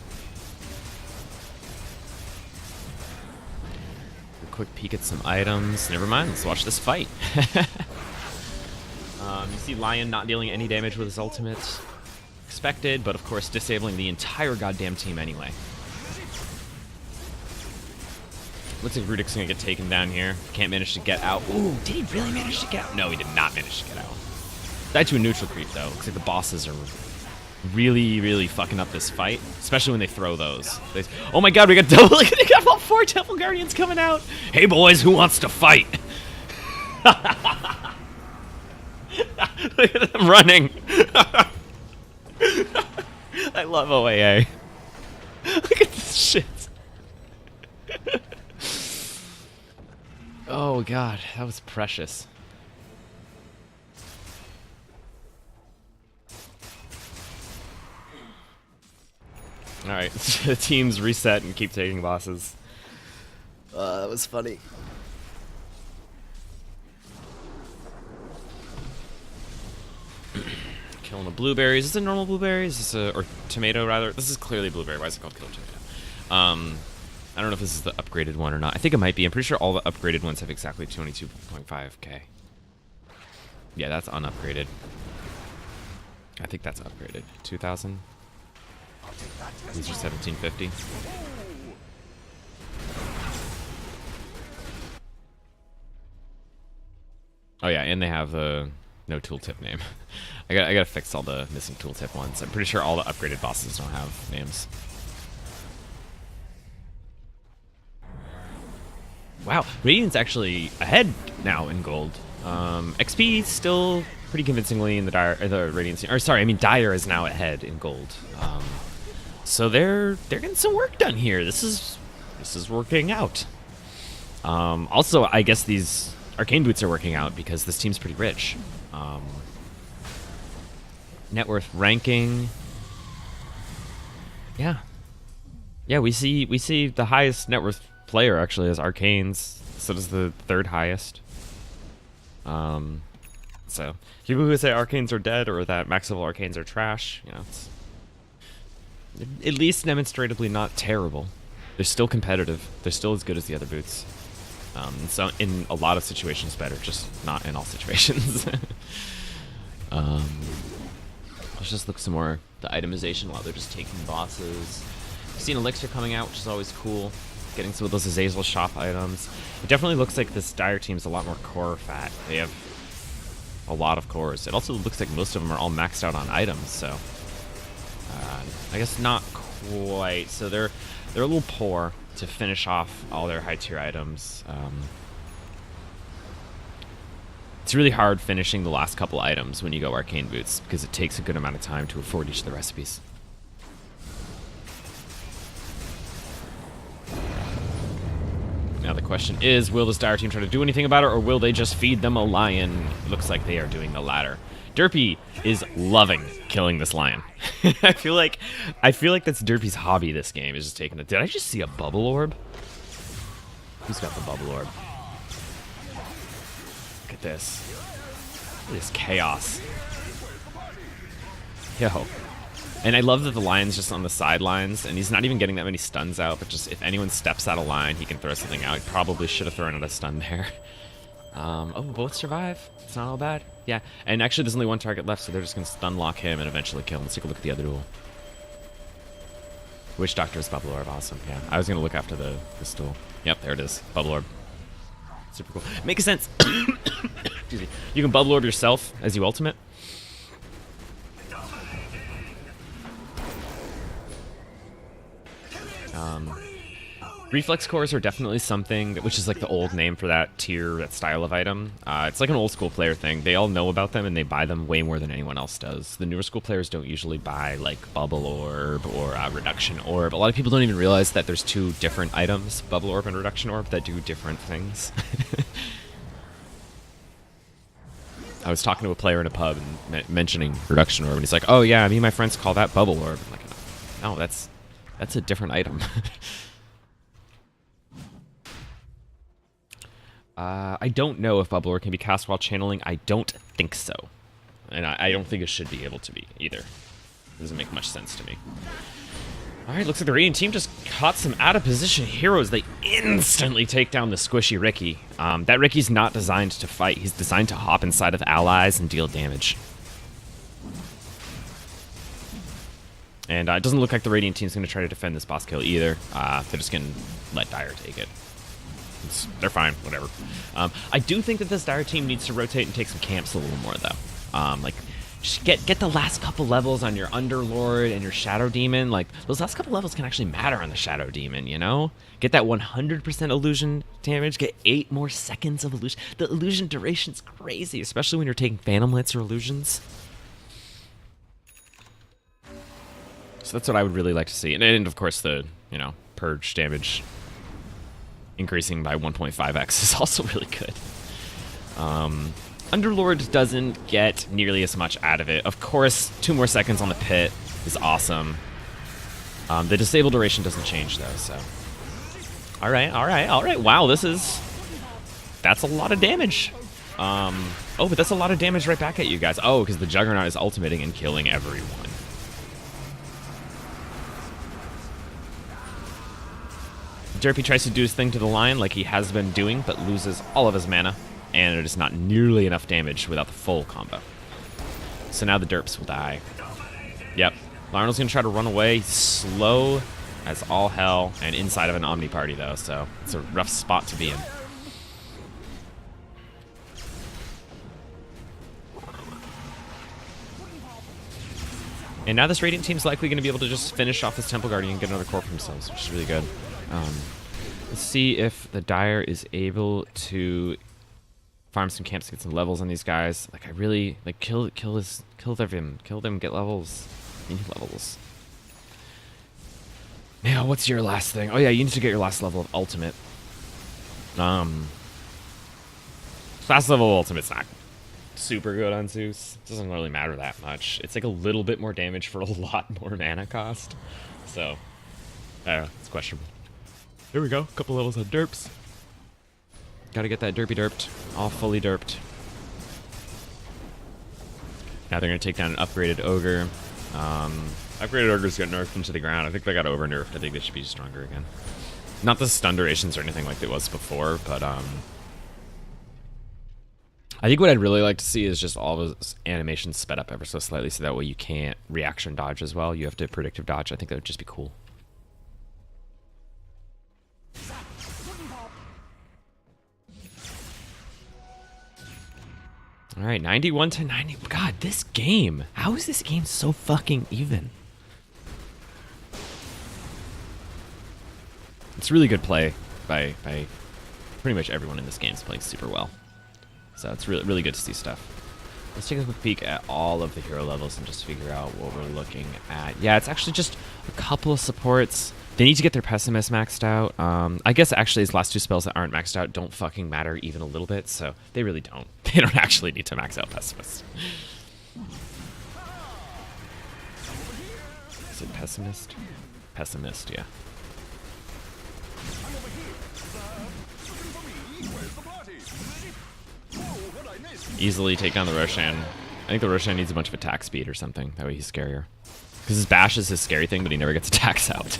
A quick peek at some items. Never mind, let's watch this fight. You see Lion not dealing any damage with his ultimate. Expected, but of course disabling the entire goddamn team anyway. Looks like Rudik's gonna get taken down here. Can't manage to get out. Ooh, did he really manage to get out? No, he did not manage to get out. Died to a neutral creep, though. Looks like the bosses are really, really fucking up this fight, especially when they throw those. Oh my god, we got double. We got all 4 Temple Guardians coming out. Hey boys, who wants to fight? Look at them running. I love OAA. Look at this shit. Oh god, that was precious. Alright, the teams reset and keep taking bosses. That was funny. Killing the blueberries. Is this a normal blueberry? Is this a, or tomato rather? This is clearly blueberry. Why is it called killer tomato? I don't know if this is the upgraded one or not. I think it might be. I'm pretty sure all the upgraded ones have exactly 22.5k. Yeah, that's unupgraded. I think that's upgraded. 2,000. These are 1750. Oh yeah, and they have no tooltip name. I gotta fix all the missing tooltip ones. I'm pretty sure all the upgraded bosses don't have names. Wow, Radiant's actually ahead now in gold. XP still pretty convincingly in the Radiant team. Or sorry, I mean Dire is now ahead in gold. So they're getting some work done here. This is working out. Also, I guess these arcane boots are working out because this team's pretty rich. Net worth ranking. Yeah, we see the highest net worth player actually as Arcanes. So does the 3rd highest. So people who say Arcanes are dead or that max level Arcanes are trash, you know, it's at least demonstratively not terrible. They're still competitive. They're still as good as the other boots. So in a lot of situations better, just not in all situations. Let's just look some more the itemization while they're just taking bosses. I've seen Elixir coming out, which is always cool. Getting some of those Azazel shop items. It definitely looks like this Dire team is a lot more core fat. They have a lot of cores. It also looks like most of them are all maxed out on items, so I guess not quite. So they're a little poor to finish off all their high tier items. It's really hard finishing the last couple items when you go Arcane Boots because it takes a good amount of time to afford each of the recipes. Now the question is, will this dire team try to do anything about it, or will they just feed them a lion? Looks like they are doing the latter. Derpy is loving killing this lion. I feel like that's Derpy's hobby this game, is just taking it. Did I just see a bubble orb? Who's got the bubble orb? Look at this. Look at this chaos. Yo. And I love that the lion's just on the sidelines, and he's not even getting that many stuns out, but just if anyone steps out of line, he can throw something out. He probably should have thrown out a stun there. Oh, both survive. It's not all bad. Yeah, and actually there's only one target left, so they're just going to stun lock him and eventually kill him. Let's take a look at the other duel. Witch Doctor's Bubble Orb, awesome. Yeah, I was going to look after this duel. Yep, there it is. Bubble Orb. Super cool. Makes sense. Excuse me. You can Bubble Orb yourself as you ultimate. Reflex cores are definitely something, which is like the old name for that tier, that style of item. It's like an old school player thing. They all know about them and they buy them way more than anyone else does. The newer school players don't usually buy like Bubble Orb or Reduction Orb. A lot of people don't even realize that there's two different items, Bubble Orb and Reduction Orb, that do different things. I was talking to a player in a pub and mentioning Reduction Orb, and he's like, "Oh yeah, me and my friends call that Bubble Orb." I'm like, "No, that's a different item." I don't know if Bubble Orb can be cast while channeling. I don't think so. And I don't think it should be able to be, either. It doesn't make much sense to me. Alright, looks like the Radiant team just caught some out-of-position heroes. They instantly take down the squishy Ricky. That Ricky's not designed to fight. He's designed to hop inside of allies and deal damage. And it doesn't look like the Radiant team's going to try to defend this boss kill either. They're just going to let Dire take it. They're fine, whatever. I do think that this Dire team needs to rotate and take some camps a little more, though. Like, just get the last couple levels on your Underlord and your Shadow Demon. Like, those last couple levels can actually matter on the Shadow Demon, you know? Get that 100% illusion damage, get 8 more seconds of illusion. The illusion duration's crazy, especially when you're taking Phantom Lance or illusions. So that's what I would really like to see. And of course, the, Purge damage increasing by 1.5x is also really good. Underlord doesn't get nearly as much out of it. Of course, 2 more seconds on the pit is awesome. The disable duration doesn't change, though, so... Alright. Wow, that's a lot of damage. Oh, but that's a lot of damage right back at you guys. Oh, because the Juggernaut is ultimating and killing everyone. Derpy tries to do his thing to the lion like he has been doing, but loses all of his mana, and it is not nearly enough damage without the full combo. So now the derps will die. Yep. Larno's gonna try to run away. He's slow as all hell, and inside of an Omni party though, so it's a rough spot to be in. And now this Radiant team's likely going to be able to just finish off this Temple Guardian and get another core for themselves, which is really good. Let's see if the Dire is able to farm some camps, get some levels on these guys. Like, I really, like, kill them, get levels. You need levels. Now, what's your last thing? Oh yeah, you need to get your last level of Ultimate. Last level of Ultimate's not super good on Zeus. It doesn't really matter that much. It's like a little bit more damage for a lot more mana cost. So, I don't know, it's questionable. There we go, a couple levels of derps. Gotta get that derpy derped, all fully derped. Now they're gonna take down an upgraded ogre. Upgraded ogres got nerfed into the ground. I think they got over nerfed. I think they should be stronger again. Not the stun durations or anything like it was before, but I think what I'd really like to see is just all those animations sped up ever so slightly, so that way you can't reaction dodge as well. You have to predictive dodge. I think that would just be cool. All right, 91 to 90. God, this game. How is this game so fucking even? It's really good play by pretty much everyone in this game is playing super well. So it's really, really good to see stuff. Let's take a quick peek at all of the hero levels and just figure out what we're looking at. Yeah, it's actually just a couple of supports, They need to get their Pessimist maxed out. I guess actually his last two spells that aren't maxed out don't fucking matter even a little bit, so they really don't. They don't actually need to max out Pessimist. Is it Pessimist? Pessimist, yeah. Easily take on the Roshan. I think the Roshan needs a bunch of attack speed or something. That way he's scarier. Because his bash is his scary thing, but he never gets attacks out.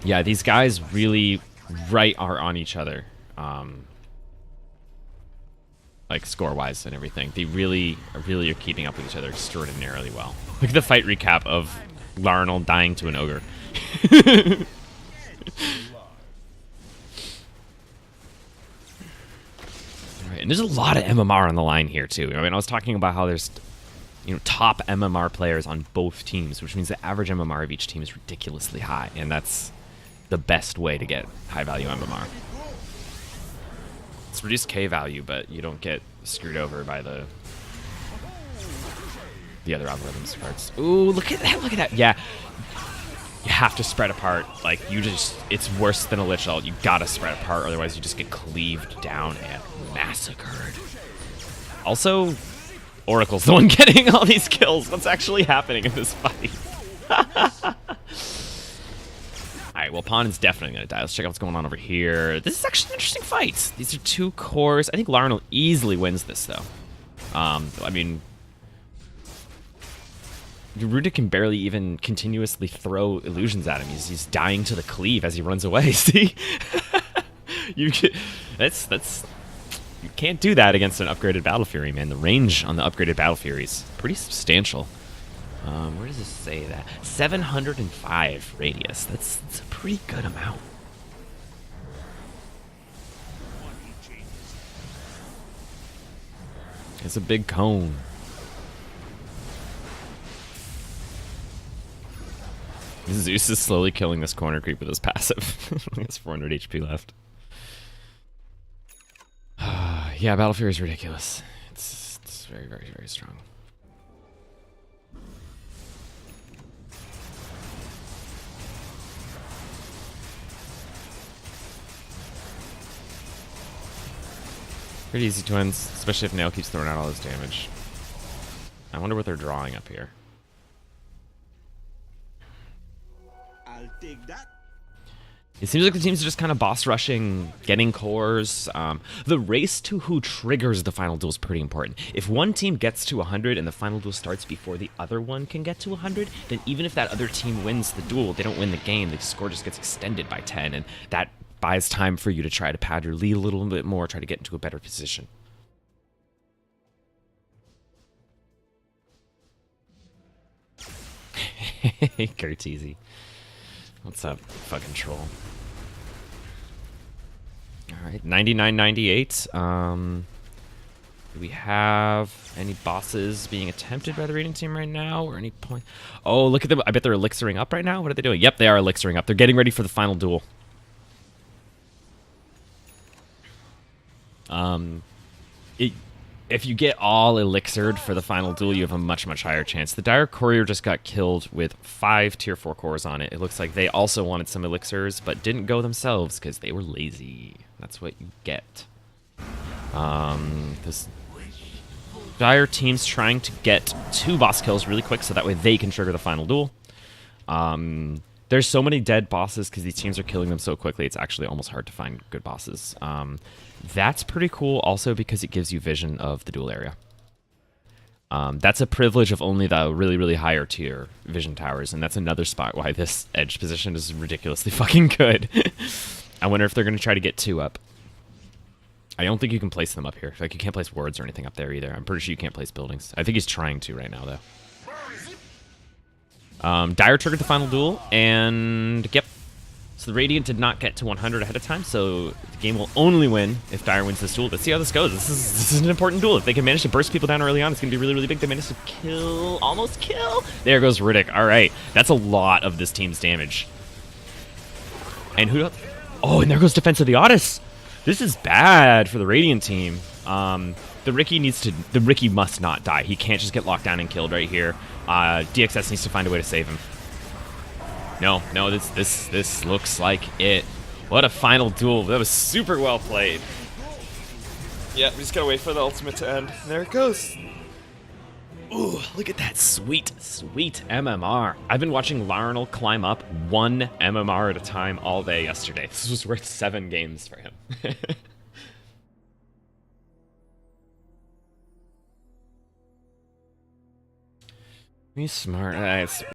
Yeah, these guys really are on each other. Like score-wise and everything. They really are keeping up with each other extraordinarily well. Look at the fight recap of Larnell dying to an ogre. Right, and there's a lot of MMR on the line here too. I mean, I was talking about how there's, you know, top MMR players on both teams, which means the average MMR of each team is ridiculously high, and that's the best way to get high-value MMR. It's reduced K value, but you don't get screwed over by the other algorithms parts. Ooh, look at that! Look at that! Yeah, you have to spread apart. Like it's worse than a Lich ult. You gotta spread apart, otherwise you just get cleaved down and massacred. Also, Oracle's the one getting all these kills. What's actually happening in this fight? Alright, well, Pawn is definitely going to die. Let's check out what's going on over here. This is actually an interesting fight. These are two cores. I think Larnell easily wins this, though. I mean, Ruda can barely even continuously throw illusions at him. He's dying to the cleave as he runs away. See? You can't do that against an upgraded Battle Fury, man. The range on the upgraded Battle Fury is pretty substantial. Where does this say that? 705 radius. That's a pretty good amount. It's a big cone. Zeus is slowly killing this corner creep with his passive. He has 400 HP left. Yeah, Battle Fury is ridiculous. It's very, very, very strong. Pretty easy to win, especially if Nail keeps throwing out all this damage. I wonder what they're drawing up here. I'll take that. It seems like the teams are just kind of boss rushing, getting cores. The race to who triggers the final duel is pretty important. If one team gets to 100 and the final duel starts before the other one can get to 100, then even if that other team wins the duel, they don't win the game. The score just gets extended by 10, and that buys time for you to try to pad your lead a little bit more, try to get into a better position. Hey, Kurteezy. What's up, fucking troll? Alright, 99-98. Do we have any bosses being attempted by the raiding team right now, or any point? Oh, look at them. I bet they're elixiring up right now. What are they doing? Yep, they are elixiring up. They're getting ready for the final duel. If you get all elixired for the final duel, you have a much, much higher chance. The Dire Courier just got killed with 5 tier 4 cores on it. It looks like they also wanted some elixirs, but didn't go themselves because they were lazy. That's what you get. This Dire team's trying to get 2 boss kills really quick so that way they can trigger the final duel. There's so many dead bosses because these teams are killing them so quickly, it's actually almost hard to find good bosses. That's pretty cool also because it gives you vision of the duel area. That's a privilege of only the really, really higher tier vision towers, and that's another spot why this edge position is ridiculously fucking good. I wonder if they're going to try to get 2 up. I don't think you can place them up here. Like, you can't place wards or anything up there either. I'm pretty sure you can't place buildings. I think he's trying to right now, though. Dire triggered the final duel, and yep. So the Radiant did not get to 100 ahead of time, so the game will only win if Dire wins this duel. Let's see how this goes. This is an important duel. If they can manage to burst people down early on, it's going to be really, really big. They managed to kill, almost kill. There goes Riddick. All right. That's a lot of this team's damage. And who... Oh, and there goes Defense of the Odyssey. This is bad for the Radiant team. The The Ricky must not die. He can't just get locked down and killed right here. DXS needs to find a way to save him. No, this looks like it. What a final duel. That was super well played. Yeah, we just gotta wait for the ultimate to end. There it goes. Ooh, look at that sweet, sweet MMR. I've been watching Larnell climb up 1 MMR at a time all day yesterday. This was worth 7 games for him. He's smart.